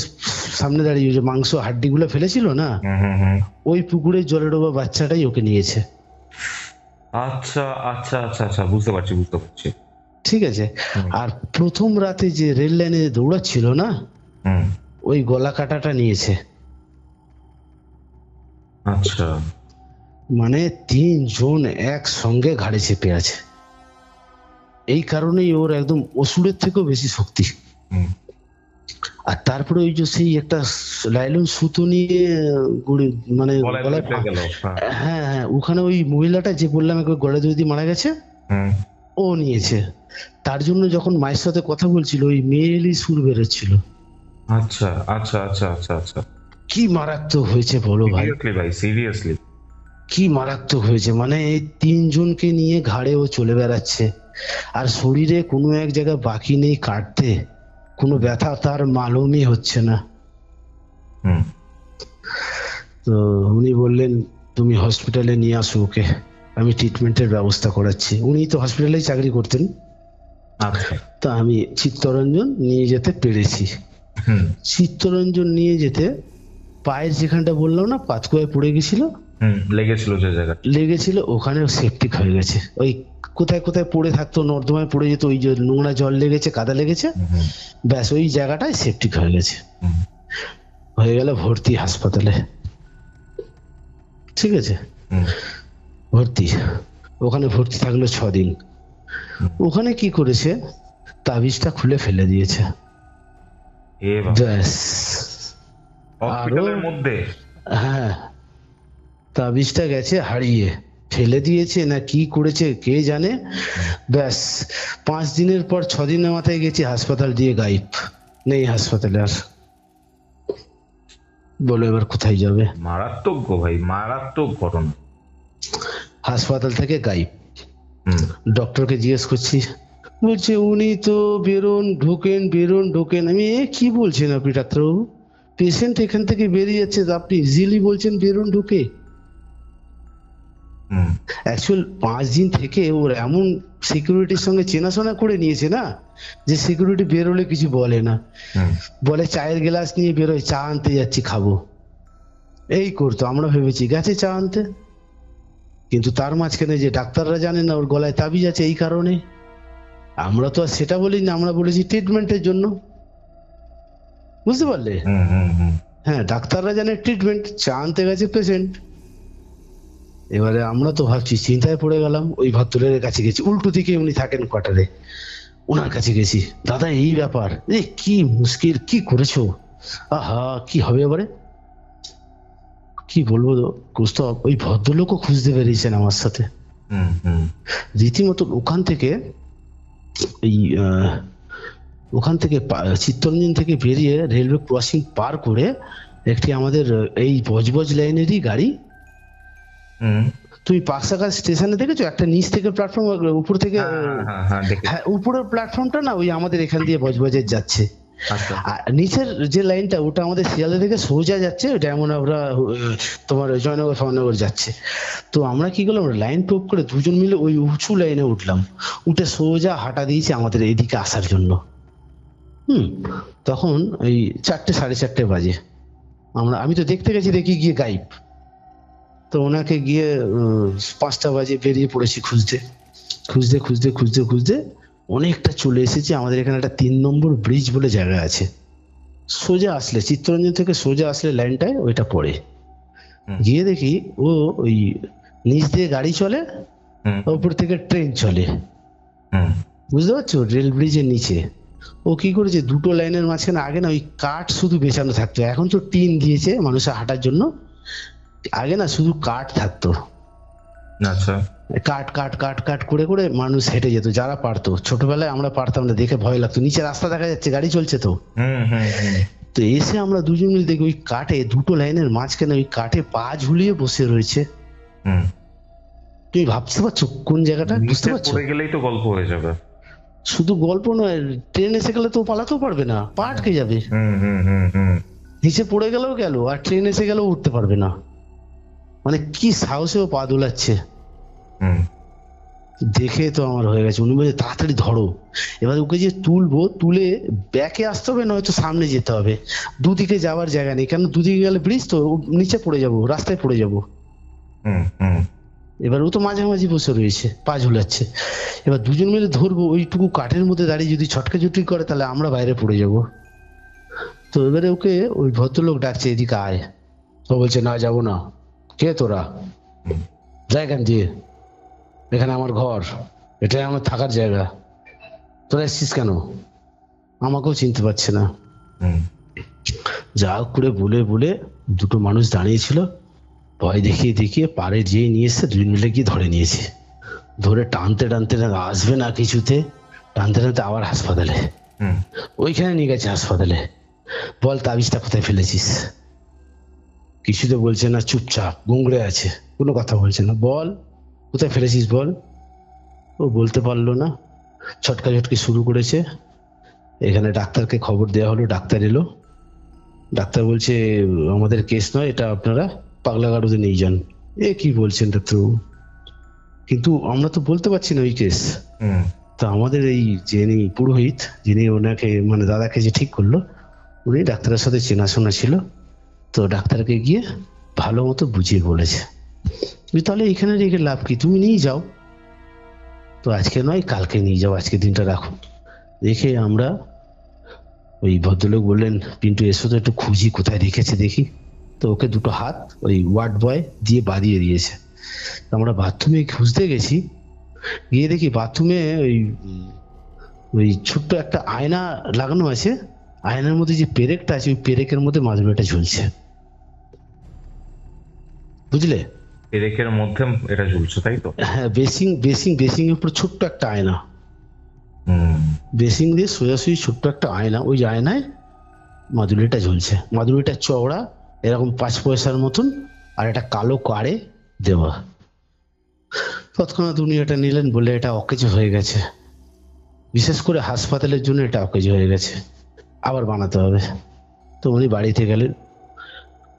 সামনে দাঁড়িয়ে যে মাংস হাড্ডি গুলো ফেলেছিল না, ওই পুকুরের জলে ডোবা বাচ্চাটাই ওকে নিয়েছে। আচ্ছা আচ্ছা আচ্ছা আচ্ছা, বুঝতে পারছি বুঝতে পারছি। ঠিক আছে। আর প্রথম রাতে যে রেল লাইনে দৌড়াচ্ছিল না, ওই গলা কাটাটা নিয়েছে। আচ্ছা, মানে 3 জন একসঙ্গে ঘাড়ে চেপে আছে। এই কারণেই ওর একদম অসুরের থেকেও বেশি শক্তি। আর তারপরে ওই যে সেই একটা লাইলন সুতো নিয়ে মানে গলায়, হ্যাঁ হ্যাঁ, ওখানে ওই মহিলাটা যে বললাম গলায় দড়ি দিয়ে মারা গেছে, ও নিয়েছে। তার জন্য যখন মায়ের সাথে কথা বলছিল, ওই মেয়েলি সুর বেরোচ্ছিল। আচ্ছা আচ্ছা আচ্ছা আচ্ছা আচ্ছা, কি মারাত্মক হয়েছে বলো ভাই, সিরিয়াসলি কি মারাত্মক হয়েছে। মানে এই 3 জনকে নিয়ে ঘাড়ে ও চলে বেড়াচ্ছে, আর শরীরে কোনো এক জায়গায় বাকি নেই কাটতে, কোনো ব্যথা তার মালুমই হচ্ছে না। তো উনি বললেন, তুমি হসপিটালে নিয়ে আসো ওকে, আমি ট্রিটমেন্টের ব্যবস্থা করাচ্ছি। উনি তো হসপিটালেই চাকরি করতেন। তা আমি চিত্তরঞ্জন নিয়ে যেতে পেরেছি। চিত্তরঞ্জন নিয়ে যেতে, পায়ের যেখানটা বললাম না পাতকুয়ায় পড়ে গেছিল, লেগেছিল, ওখানে সেপটিক হয়ে গেছে। ওই কোথায় কোথায় পড়ে থাকতো, নর্দমায় পড়ে যেত, ওই যে নোংরা জল লেগেছে, কাদা লেগেছে, ব্যাস ওই জায়গাটায় সেপটিক হয়ে গেছে। হয়ে গেল ভর্তি হাসপাতালে, ঠিক আছে? ভর্তি, ওখানে ভর্তি থাকলো 6 দিন। ওখানে কি করেছে, তাবিজটা খুলে ফেলে দিয়েছে, ব্যাস। হ্যাঁ, তাবিজটা গেছে হারিয়ে, ফেলে দিয়েছে না কি করেছে কে জানে। ব্যাস 5 দিনের পর 6 দিনের মাথায় গেছি হাসপাতাল দিয়ে, গায়েব নেই হাসপাতালে আর। বলো এবার কোথায় যাবে? মারাত্মক গো ভাই, মারাত্মক ঘটনা। হাসপাতাল থেকে গায়েব। ডক্টরকে জিজ্ঞেস করছি, বলছে উনি তো বেরোন ঢোকেন, বেরোন ঢোকেন। আমি কি বলছেন আপনি ডাক্তারবাবু, পেশেন্ট এখান থেকে বেরিয়ে যাচ্ছে, আপনি ইজিলি বলছেন বেরোন ঢুকে। অ্যাকচুয়াল 5 দিন থেকে ওর এমন সিকিউরিটির সঙ্গে চেনাশোনা করে নিয়েছে না, যে সিকিউরিটি বেরোলে কিছু বলে না, বলে চায়ের গ্লাস নিয়ে বেরোয়, চা আনতে যাচ্ছি খাবো, এই করতো। আমরা ভেবেছি গেছে চা আনতে, কিন্তু তার মাঝখানে যে ডাক্তাররা জানে না ওর গলায় তাবিজ আছে, এই কারণে আমরা তো আর সেটা বলি না, আমরা বলেছি ট্রিটমেন্টের জন্য, বুঝতে পারলে? হ্যাঁ, ডাক্তাররা জানে ট্রিটমেন্ট, চা আনতে গেছে পেশেন্ট। এবারে আমরা তো ভাবছি, চিন্তায় পড়ে গেলাম। ওই ভদ্রের কাছে গেছি, উল্টো দিকে উনি থাকেন কোয়ার্টারে, ওনার কাছে গেছি, দাদা এই ব্যাপার, কি মুশকিল, কি করেছো, আহা কি হবে এবারে, কি বলবো কুস্তব, ওই ভদ্রলোকও খুঁজতে বেরিয়েছেন আমার সাথে রীতিমতো। ওখান থেকে চিত্তরঞ্জন থেকে বেরিয়ে রেলওয়ে ক্রসিং পার করে একটি আমাদের এই বজবজ লাইনেরই গাড়ি, তুমি পাকসাঘাট স্টেশনে দেখেছো একটা নিচ থেকে প্ল্যাটফর্ম, উপর থেকে, হ্যাঁ উপরের প্ল্যাটফর্মটা না ওই আমাদের এখান দিয়ে বজবজের যাচ্ছে, আর নিচের যে লাইনটা ওটা আমাদের শিয়ালদা থেকে সোজা যাচ্ছে, যেমন আমরা তোমার জয়নগর ফয়নগর যাচ্ছে। তো আমরা কি করলাম, লাইন টপ করে দুজন মিলে ওই উঁচু লাইনে উঠলাম, উঠে সোজা হাঁটা দিয়েছি আমাদের এদিকে আসার জন্য। তখন ওই 4টে 4:30 বাজে, আমি তো দেখতে গেছি, দেখি গিয়ে গায়েব। তো ওনাকে গিয়ে 5টা বাজে বেরিয়ে পড়েছি খুঁজতে খুঁজতে খুঁজতে খুঁজতে খুঁজতে অনেকটা চলে এসেছি। আমাদের এখানে একটা 3 নম্বর ব্রিজ বলে জায়গা আছে, সোজা আসলে চিত্তরঞ্জন থেকে সোজা আসলে লাইনটায় ওইটা পড়ে, গিয়ে দেখি ও ওই নিচ দিয়ে গাড়ি চলে, উপর থেকে ট্রেন চলে, বুঝতে পারছো, রেল ব্রিজের নিচে। ও কি করেছে, দুটো লাইনের মাঝখানে আগে না ওই কাঠ শুধু বেছানো থাকতো, এখন তো টিন দিয়েছে মানুষের হাঁটার জন্য, আগে না শুধু কাঠ থাকতো, আচ্ছা, কাট কাট কাট কাট করে করে মানুষ হেঁটে যেত, যারা পারতো। ছোটবেলায় আমরা পারতাম না, দেখে ভয় লাগতো, নিচে রাস্তা দেখা যাচ্ছে, গাড়ি চলছে তো। তো এসে আমরা দুজন মিলে দেখি ওই কাঠে, দুটো লাইনের মাঝখানে ওই কাঠে পা ঝুলিয়ে বসে রয়েছে। তুমি ভাবতে পারছো কোন জায়গাটা, বুঝতে পারছো? পড়ে গেলেই তো গল্প হয়ে যাবে। শুধু গল্প নয়, ট্রেন এসে গেলে তো পালাতেও পারবে না, পা আটকে যাবে, নিচে পড়ে গেলেও গেল, আর ট্রেন এসে গেলেও উঠতে পারবে না। মানে কি সাহসেও পা দোলাচ্ছে, দেখে তো আমার হয়ে গেছে। উনি বলছে তাড়াতাড়ি ধরো, এবার ওকে যে তুলবো, তুলে ব্যাকে আসতে হবে, নয়তো সামনে যেতে হবে, দুদিকে যাওয়ার জায়গা নেই, কেন দুদিকে গেলে ব্রিজ তো, নিচে পড়ে যাবো, রাস্তায় পড়ে যাবো। এবার ও তো মাঝামাঝি বসে রয়েছে, পা ঝুলাচ্ছে, এবার দুজন মিলে ধরবো, ওইটুকু কাঠের মধ্যে দাঁড়িয়ে যদি ছটকা ছুটি করে তাহলে আমরা বাইরে পড়ে যাব। তো এবারে ওকে ওই ভদ্রলোক ডাকছে, এদিকে আয়। তো বলছে না, যাবো না। কে তোরা, যাই এখান দিয়ে, এখানে আমার ঘর, এটাই আমার থাকার জায়গা, তোরা এসছিস কেন? আমাকেও চিনতে পারছে না। যা করে বলে বলে দুটো মানুষ দাঁড়িয়েছিল, ভয় দেখিয়ে দেখিয়ে পারে যেয়ে নিয়ে এসে দুই মিলে গিয়ে ধরে নিয়েছে, ধরে টানতে টানতে আসবে না কিছুতে, টানতে টানতে আবার হাসপাতালে, ওইখানে নিয়ে গেছে হাসপাতালে। বল তাবিজটা কোথায় ফেলেছিস? কিছুতে বলছে না, চুপচাপ গুংড়ে আছে, কোনো কথা বলছে না। বল কোথায় ফেলেছিস বল। ও বলতে পারলো না, ছটকা ছটকি শুরু করেছে। এখানে ডাক্তারকে খবর দেওয়া হলো, ডাক্তার এলো, ডাক্তার বলছে আমাদের কেস নয় এটা, আপনারা পাগলাগারুতে নিয়ে যান। এ কি বলছেন ডাক্তারবাবু, কিন্তু আমরা তো বলতে পারছি না ওই কেস। তো আমাদের এই যিনি পুরোহিত, যিনি ওনাকে মানে দাদাকে যে ঠিক করলো, উনি ডাক্তারের সাথে চেনাশোনা ছিল, তো ডাক্তারকে গিয়ে ভালো মতো বুঝিয়ে বলেছে, তাহলে এখানে রেখে লাভ কি, তুমি নিয়ে যাও। তো আজকে নয় কালকে নিয়ে যাও, আজকে দিনটা রাখো। দেখে আমরা, ওই ভদ্রলোক বললেন পিন্টু এসো তো একটু খুঁজি কোথায় রেখেছে দেখি। তো ওকে দুটো হাত ওই ওয়ার্ড বয় দিয়ে বাঁধিয়ে দিয়েছে। আমরা বাথরুমে খুঁজতে গেছি, গিয়ে দেখি বাথরুমে ওই ছোট্ট একটা আয়না লাগানো আছে, আয়নার মধ্যে যে পেরেকটা আছে, ওই পেরেকের মধ্যে মাদুরিটা ঝুলছে, বুঝলে? পেরেকের মধ্যে এটা ঝুলছে, তাই তো? হ্যাঁ, বেসিং এর উপর ছোট্ট একটা আয়না, বেসিং দিয়ে সোজাসুজি ছোট্ট একটা আয়না, ওই আয়নায় মাদুরিটা ঝুলছে। মাদুরিটা চওড়া এরকম 5 পয়সার মতন, আর একটা কালো কারে দেওয়া। তৎক্ষণাৎ উনি এটা নিলেন, বলে এটা অকেজো হয়ে গেছে, বিশেষ করে হাসপাতালের জন্য এটা অকেজো হয়ে গেছে, আবার বানাতে হবে। তো উনি বাড়িতে গেলেন,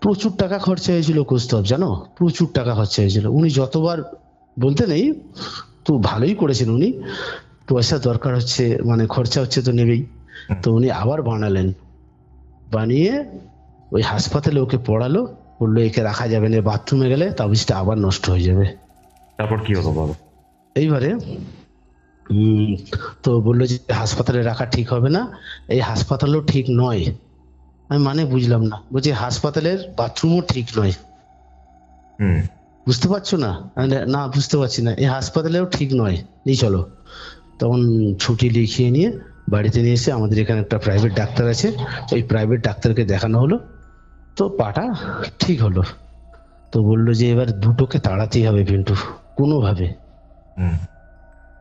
প্রচুর টাকা খরচা হয়েছিল কৌস্তব, জানো, প্রচুর টাকা খরচা হয়েছিল। উনি যতবার বলতে নেই, তো ভালোই করেছেন উনি। পয়সা দরকার হচ্ছে, মানে খরচা হচ্ছে তো নেবেই। তো উনি আবার বানালেন, বানিয়ে ওই হাসপাতালে ওকে পড়ালো, বললো একে রাখা যাবে না, বাথরুমে গেলে তাবিজটা আবার নষ্ট হয়ে যাবে। তারপর কি হলো বলো? এইবারে তো বললো যে হাসপাতালে রাখা ঠিক হবে না, এই হাসপাতালও ঠিক নয়। আমি মানে বুঝলাম না, বলছি হাসপাতালের বাথরুমও ঠিক নয়। হুম। বুঝতে পারছো না? আমি বললাম, না বুঝতে পারছি না, এই হাসপাতালেও ঠিক নয়, নিয়ে চলো। তখন ছুটি লিখিয়ে নিয়ে বাড়িতে নিয়ে এসে আমাদের এখানে একটা প্রাইভেট ডাক্তার আছে, ওই প্রাইভেট ডাক্তারকে দেখানো হলো। তো পাটা ঠিক হলো। তো বললো যে এবার দুটোকে তাড়াতেই হবে পিন্টু, কোনোভাবে। হুম।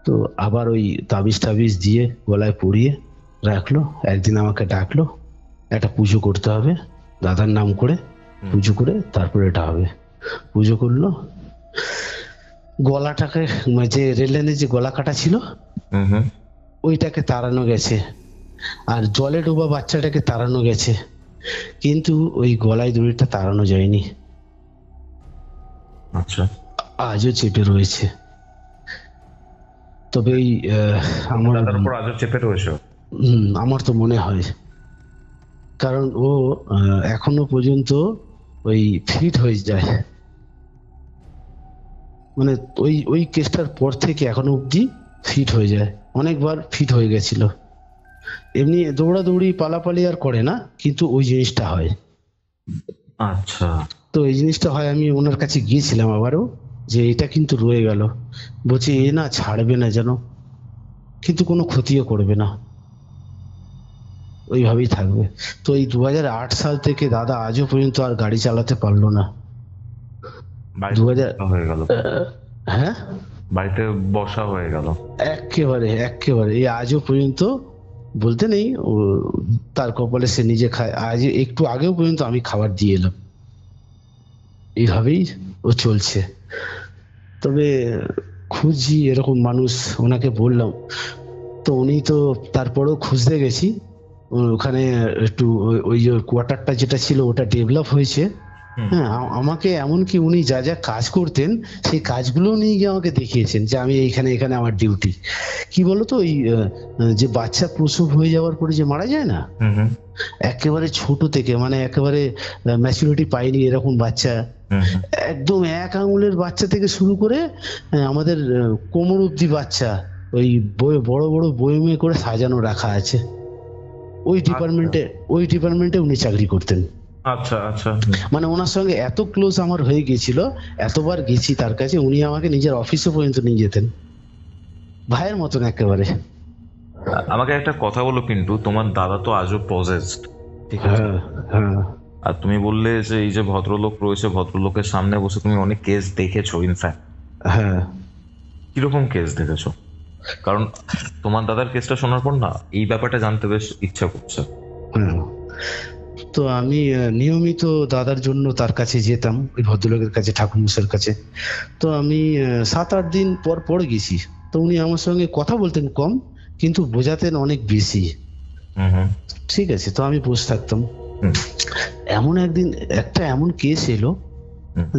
তো আবার ওই তাবিজ টাবিজ দিয়ে গলায় পরিয়ে রাখলো। একদিন আমাকে ডাকলো, একটা পুজো করতে হবে দাদার নাম করে, পুজো করে তারপরে এটা হবে। পুজো করলো, গলাটাকে, মানে যে রেল লাইনের যে গলা কাটা ছিল হুম। হুম। ওইটাকে তাড়ানো গেছে, আর জলে ডোবা বাচ্চাটাকে তাড়ানো গেছে, কিন্তু ওই গলায় দড়িটা তাড়ানো যায়নি, আচ্ছা। আজও চেপে রয়েছে। তবে এই আমার দাদার উপর আজও চেপে রয়েছে? আমার তো মনে হয়, কারণ ও এখনো পর্যন্ত ওই ফিট হয়ে যায়, মানে ওই ওই কেসটার পর থেকে এখনো অব্দি ফিট হয়ে যায়। অনেকবার ফিট হয়ে গেছিল, এমনি দৌড়াদৌড়ি পালাপালি আর করে না, কিন্তু ওই জিনিসটা হয়। আচ্ছা। তো এই জিনিসটা হয়, আমি ওনার কাছে গিয়েছিলাম আবারও, যে এটা কিন্তু রয়ে গেল। বলছে এ না ছাড়বে না যেন, কিন্তু কোনো ক্ষতিও করবে না, ওইভাবেই থাকবে। তো এই 2008 সাল থেকে দাদা আজও পর্যন্ত আর গাড়ি চালাতে পারলো না। বাড়িতে 2000 হয়ে গেল? হ্যাঁ, বাড়িতে বসা হয়ে গেল একেবারে একেবারে। এই আজও পর্যন্ত বলতে নেই, ও তার কপালে সে নিজে খায়। আজ একটু আগেও পর্যন্ত আমি খাবার দিয়ে এলাম, এইভাবেই ও চলছে। তবে খুঁজি এরকম মানুষ, ওনাকে বললাম, তো উনি তো তারপরেও খুঁজতে গেছি ওখানে একটু, ওই যে কোয়ার্টারটা যেটা ছিল ওটা ডেভেলপ হয়েছে। হ্যাঁ, আমাকে এমনকি উনি যা যা কাজ করতেন সেই কাজগুলো নিয়ে গিয়ে আমাকে দেখিয়েছেন, যে আমি এইখানে এখানে আমার ডিউটি। কি বলতো, ওই যে বাচ্চা প্রসব হয়ে যাওয়ার পরে যে মারা যায় না, একেবারে ছোট থেকে, মানে একেবারে ম্যাচুরিটি পাইনি এরকম বাচ্চা, একদম 1 আঙুলের বাচ্চা থেকে শুরু করে আমাদের কোমর অব্দি বাচ্চা, ওই বড় বড় বয়মে করে সাজানো রাখা আছে। ওই ডিপার্টমেন্টে উনি চাকরি করতেন। আচ্ছা আচ্ছা। মানে ওনার সঙ্গে এত ক্লোজ আমার হয়ে গিয়েছিল, এতবার গেছি তার কাছে, উনি আমাকে নিজের অফিসে পর্যন্ত নিয়ে যেতেন, ভাইয়ের মতন একেবারে। আমাকে একটা কথা বলো পিন্টু, তোমার দাদা তো আজও পজেসড, ঠিক আছে? হ্যাঁ। আর তুমি বললে যে এই যে ভদ্রলোক রয়েছে, ভদ্রলোকের সামনে বসে তুমি অনেক কেস দেখেছো ইনফ্যাক্ট। হ্যাঁ। কিরকম কেস দেখেছো? কারণ তোমার দাদার কেসটা শোনার পর না এই ব্যাপারটা জানতে বেশ ইচ্ছা করছে। তো আমি নিয়মিত দাদার জন্য তার কাছে যেতাম, ওই ভদ্রলোকের কাছে, ঠাকুরমশাইয়ের কাছে। তো আমি 7-8 দিন পর পর গেছি। তো উনি আমার সঙ্গে কথা বলতেন কম, কিন্তু বোঝাতেন অনেক বেশি। ঠিক আছে, তো আমি বসে থাকতাম। এমন একদিন একটা এমন কেস এলো,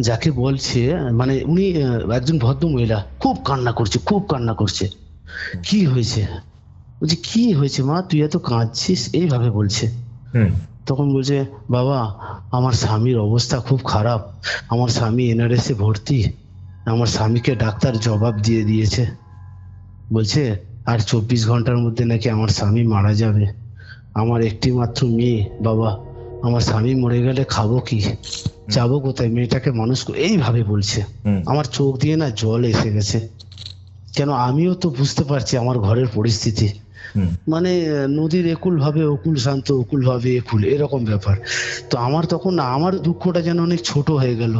যাকে বলছে, মানে উনি একজন ভদ্র মহিলা, খুব কান্না করছে, খুব কান্না করছে। কি হয়েছে? বলছে কি হয়েছে মা, তুই এত কাঁদছিস? এইভাবে বলছে। তখন বলছে, বাবা আমার স্বামীর অবস্থা খুব খারাপ, আমার স্বামী এনআরএস এ ভর্তি, আমার স্বামীকে ডাক্তার জবাব দিয়ে দিয়েছে, বলছে আর 24 ঘন্টার মধ্যে নাকি আমার স্বামী মারা যাবে। আমার একটি মাত্র মেয়ে, বাবা আমার স্বামী মরে গেলে খাবো কি, যাবো কোথায়, মেয়েটাকে মানুষ এইভাবে বলছে। আমার চোখ দিয়ে না জল এসে গেছে, কেন আমিও তো বুঝতে পারছি আমার ঘরের পরিস্থিতি, মানে নদীর একুল ভাবে অকুল শান্ত, অকুল ভাবে একুল, এরকম ব্যাপার। তো আমার তখন আমার দুঃখটা যেন অনেক ছোট হয়ে গেল,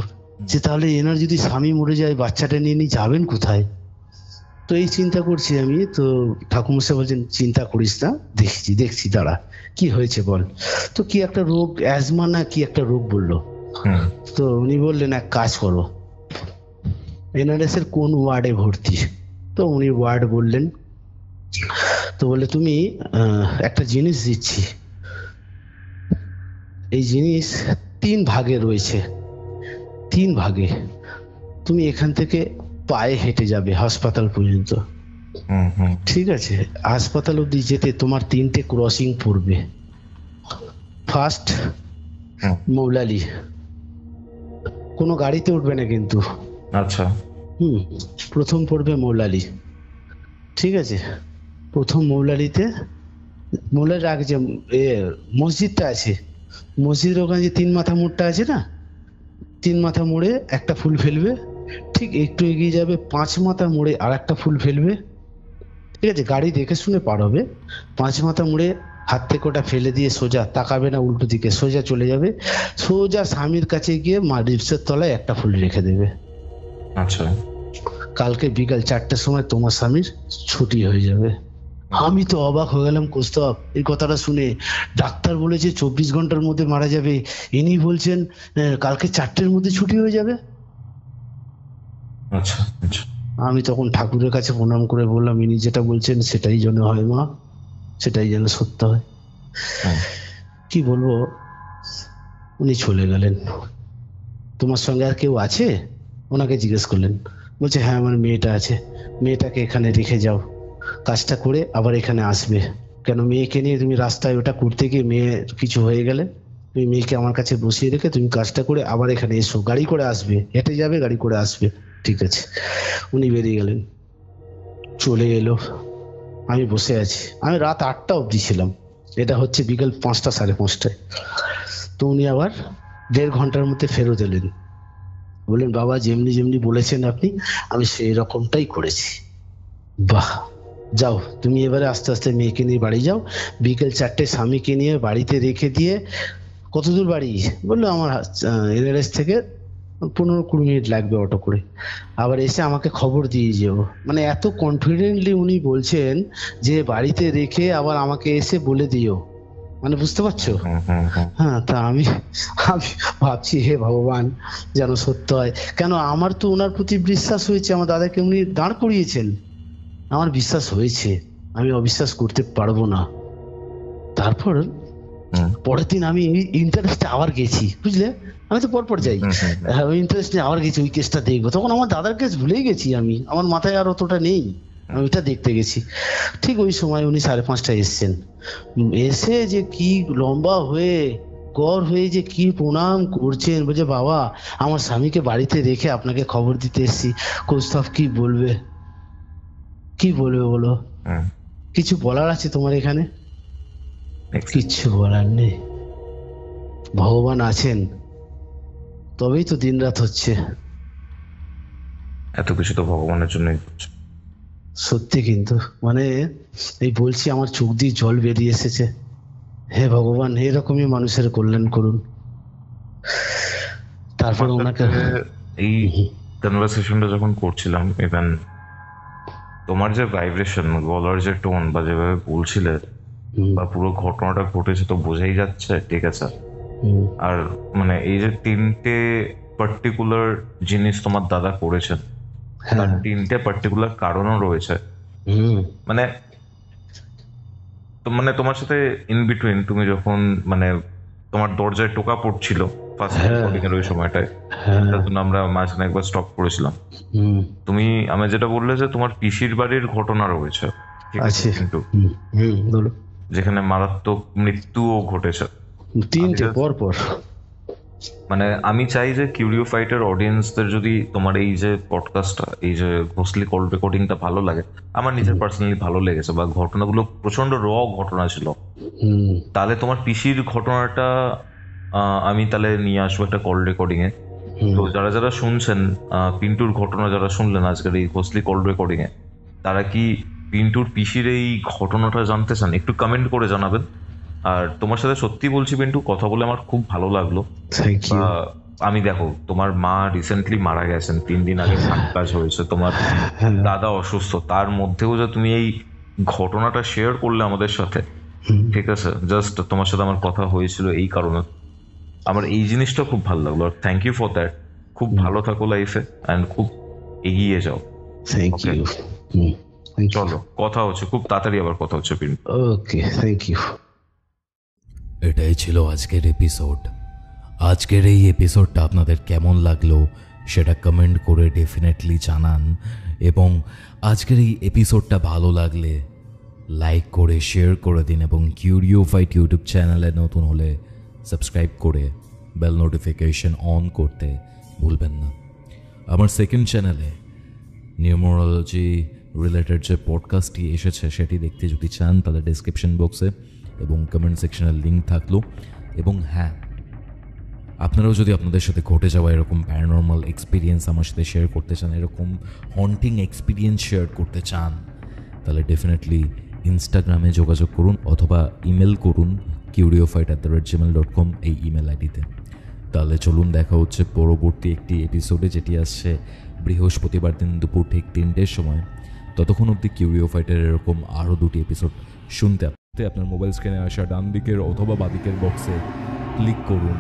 যে তাহলে এনার যদি স্বামী মরে যায়, বাচ্চাটা নিয়ে নিয়ে যাবেন কোথায়? তো এই চিন্তা করছি আমি। তো ঠাকুরমশাই বলছেন, চিন্তা করিস না, দেখছি দেখছি, দাঁড়া কি হয়েছে বল। তো কি একটা রোগ, অ্যাজমা না কি একটা রোগ বললো। তো উনি বললেন, এক কাজ করো, এনআরএস এর কোন ওয়ার্ডে ভর্তি? তো উনি ওয়ার্ড বললেন। তো বলে, তুমি একটা জিনিস দিচ্ছি, এই জিনিস 3 ভাগে রয়েছে, 3 ভাগে। তুমি এখান থেকে পায়ে হেঁটে যাবে হাসপাতাল পর্যন্ত। হুম হুম ঠিক আছে, হাসপাতাল অব্দি যেতে তোমার 3টে ক্রসিং পড়বে। ফার্স্ট হুম। মৌলালি, কোনো গাড়িতে উঠবে না কিন্তু। আচ্ছা। প্রথম পড়বে মৌলালি। ঠিক আছে, প্রথম মৌলালিতে, মৌলালির আগে যে মসজিদটা আছে, মসজিদের ওখানে যে 3 মাথা মোড়টা আছে না, 3 মাথা মোড়ে একটা ফুল ফেলবে। ঠিক একটু এগিয়ে যাবে, 5 মাথা মোড়ে আর একটা ফুল ফেলবে। ঠিক আছে, গাড়ি দেখে শুনে পার হবে। 5 মাথা মোড়ে হাত থেকে ওটা ফেলে দিয়ে সোজা তাকাবে না উল্টো দিকে, সোজা চলে যাবে। সোজা স্বামীর কাছে গিয়ে মা রিপসের তলায় একটা ফুল রেখে দেবে। আচ্ছা। কালকে বিকাল 4টের সময় তোমার স্বামীর ছুটি হয়ে যাবে। আমি তো অবাক হয়ে গেলাম কৌস্তব এই কথাটা শুনে। ডাক্তার বলেছে 24 ঘন্টার মধ্যে মারা যাবে, ইনি বলছেন কালকে 4টের মধ্যে ছুটি হয়ে যাবে। আচ্ছা আচ্ছা। আমি তখন ঠাকুরের কাছে প্রণাম করে বললাম, ইনি যেটা বলছেন সেটাই যেন হয় মা, সেটাই যেন সত্য হয়। কি বলবো, উনি চলে গেলেন। তোমার সঙ্গে আর কেউ আছে? ওনাকে জিজ্ঞেস করলেন। বলছে হ্যাঁ, আমার মেয়েটা আছে, মেয়েটাকে এখানে রেখে যাও, কাজটা করে আবার এখানে আসবে। কেন, মেয়েকে নিয়ে তুমি রাস্তায় ওটা করতে গিয়ে মেয়ে কিছু হয়ে গেলে, তুমি মেয়েকে আমার কাছে বসিয়ে রেখে তুমি কাজটা করে আবার এখানে এসো, গাড়ি করে আসবে, হেঁটে যাবে, গাড়ি করে আসবে। ঠিক আছে। উনি বেরিয়ে গেলেন, চলে এলো। আমি বসে আছি, আমি রাত 8টা অবধি ছিলাম, এটা হচ্ছে বিকেল 5টা 5:30টায়। তো উনি আবার 1.5 ঘন্টার মধ্যে ফেরত এলেন। বললেন বাবা যেমনি যেমনি বলেছেন আপনি, আমি সেই রকমটাই করেছি। বাহ, যাও তুমি এবারে আস্তে আস্তে মেয়েকে নিয়ে বাড়ি যাও। বিকেল 4টায় স্বামীকে নিয়ে বাড়িতে রেখে দিয়ে, কত দূর বাড়ি? বললো আমার এনআরএস থেকে 15-20 মিনিট লাগবে অটো করে। আবার এসে আমাকে খবর দিয়ে যেও। মানে এত কনফিডেন্টলি উনি বলছেন যে বাড়িতে রেখে আবার আমাকে এসে বলে দিও, মানে বুঝতে পারছো? হ্যাঁ, তা আমি ভাবছি হে ভগবান যেন সত্য হয়। কেন, আমার তো ওনার প্রতি বিশ্বাস হয়েছে, আমার দাদাকে উনি দাঁড় করিয়েছেন, আমার বিশ্বাস হয়েছে, আমি অবিশ্বাস করতে পারবো না। তারপর পরের দিন আমি ইন্টারেস্টে আবার গেছি, বুঝলে, আমি তো পরপর যাই, ওই ইন্টারেস্টে আবার গেছি ওই কেসটা দেখবো। তখন আমার দাদার কেস ভুলেই গেছি আমি, আমার মাথায় আর অতটা নেই, আমি ওটা দেখতে গেছি। ঠিক ওই সময় উনি 5:30টায় এসছেন। এসে যে কি লম্বা হয়ে গড় হয়ে যে কি প্রণাম করছেন, বলছে বাবা আমার স্বামীকে বাড়িতে রেখে আপনাকে খবর দিতে এসেছি। কৌস্তভ কি বলবে, কি বলবে বলো? কিছু বলার আছে তোমার এখানে? কিচ্ছু বলার নেই। ভগবান আছেন তবেই তো দিন রাত হচ্ছে। এত কিছু তো ভগবানের জন্যই হচ্ছে। সত্যি, কিন্তু মানে এই বলছি আমার চোখ দিয়ে জল বেরিয়ে এসেছে। হে ভগবান, এরকমই মানুষের কল্যাণ করুন। তারপর ওনাকে এই কনভারসেশনটা যখন করছিলাম, ইভেন তোমার যে ভাইব্রেশন, গলার যে টোন বা যেভাবে বলছিলে বা পুরো ঘটনাটা ঘটেছে তো বোঝাই যাচ্ছে, ঠিক আছে। আর মানে এই যে 3টে পার্টিকুলার জিনিস তোমার দাদা করেছেন, তার 3টে পার্টিকুলার কারণও রয়েছে। মানে মানে তোমার সাথে ইন বিটুইন তুমি যখন মানে তোমার দরজায় টোকা পড়ছিল ফার্স্ট রেকর্ডিং এর ওই সময়টায়, তার জন্য আমরা মাঝখানে একবার স্টপ করেছিলাম। তুমি আমি যেটা বললে যে তোমার পিসির বাড়ির ঘটনা রয়েছে, ঠিক আছে, কিন্তু যেখানে মারাত্মক মৃত্যুও ঘটেছে 3টে পর। মানে আমি চাই যে কিউরিও ফাইটের অডিয়েন্সদের যদি তোমার এই যে পডকাস্টটা, এই যে ঘোষলি কল রেকর্ডিংটা ভালো লাগে, আমার নিজের পার্সোনালি ভালো লেগেছে, বা ঘটনাগুলো প্রচন্ড র ঘটনা ছিল, তাহলে তোমার পিসির ঘটনাটা আমি তাহলে নিয়ে আসবো একটা কল রেকর্ডিং এ। তো যারা যারা শুনছেন পিন্টুর ঘটনা, যারা শুনলেন আজকের এই ঘোষলি কল রেকর্ডিং এ, তারা কি পিন্টুর পিসির এই ঘটনাটা জানতে চান? একটু কমেন্ট করে জানাবেন। আর তোমার সাথে সত্যি বলছি পিন্টু, কথা বলে আমার খুব ভালো লাগলো। আমি দেখো, তোমার মা রিসেন্টলি মারা গেছেন, 3 দিন আগে কাজ হয়েছে, তোমার দাদা অসুস্থ, তার মধ্যেও যে তুমি এই ঘটনাটা শেয়ার করলে আমাদের সাথে, ঠিক আছে, জাস্ট তোমার সাথে আমার কথা হয়েছিল এই কারণে আমার এই জিনিসটা খুব ভালো লাগলো। আর থ্যাংক ইউ ফর দ্যাট। খুব ভালো থাকো লাইফে অ্যান্ড খুব এগিয়ে যাও। Thank you. চলো, কথা হচ্ছে খুব তাড়াতাড়ি, আবার কথা হচ্ছে পিন্টু। ওকে, থ্যাংক ইউ। এটাই ছিল আজকের এপিসোড। আজকের এই এপিসোডটা আপনাদের কেমন লাগলো সেটা কমেন্ট করে ডেফিনেটলি জানান। এবং আজকের এই এপিসোডটা ভালো লাগলে লাইক করে শেয়ার করে দিন, এবং কিউরিওফাইট ইউটিউব চ্যানেলে নতুন হলে সাবস্ক্রাইব করে বেল নোটিফিকেশন অন করতে ভুলবেন না। আমার সেকেন্ড চ্যানেলে নিউমারোলজি রিলেটেড যে পডকাস্টটি এসেছে সেটি দেখতে যদি চান তাহলে ডেসক্রিপশন বক্সে এবং কমেন্ট সেকশনের লিঙ্ক থাকলো। এবং হ্যাঁ, আপনারাও যদি আপনাদের সাথে ঘটে যাওয়া এরকম প্যারানর্মাল এক্সপিরিয়েন্স আমার সাথে শেয়ার করতে চান, এরকম হন্টিং এক্সপিরিয়েন্স শেয়ার করতে চান, তাহলে ডেফিনেটলি ইনস্টাগ্রামে যোগাযোগ করুন অথবা ইমেল করুন curiofite@gmail.com এই ইমেল আইডিতে। তাহলে চলুন দেখা হচ্ছে পরবর্তী একটি এপিসোডে, যেটি আসছে বৃহস্পতিবার দিন দুপুর ঠিক 3টের সময়। ততক্ষণ অবধি কিউরিওফাইটের এরকম আরও 2টি এপিসোড শুনতে আপনার মোবাইল স্ক্রিনে আসা ডান দিকের অথবা বাঁ দিকের বক্সে ক্লিক করুন।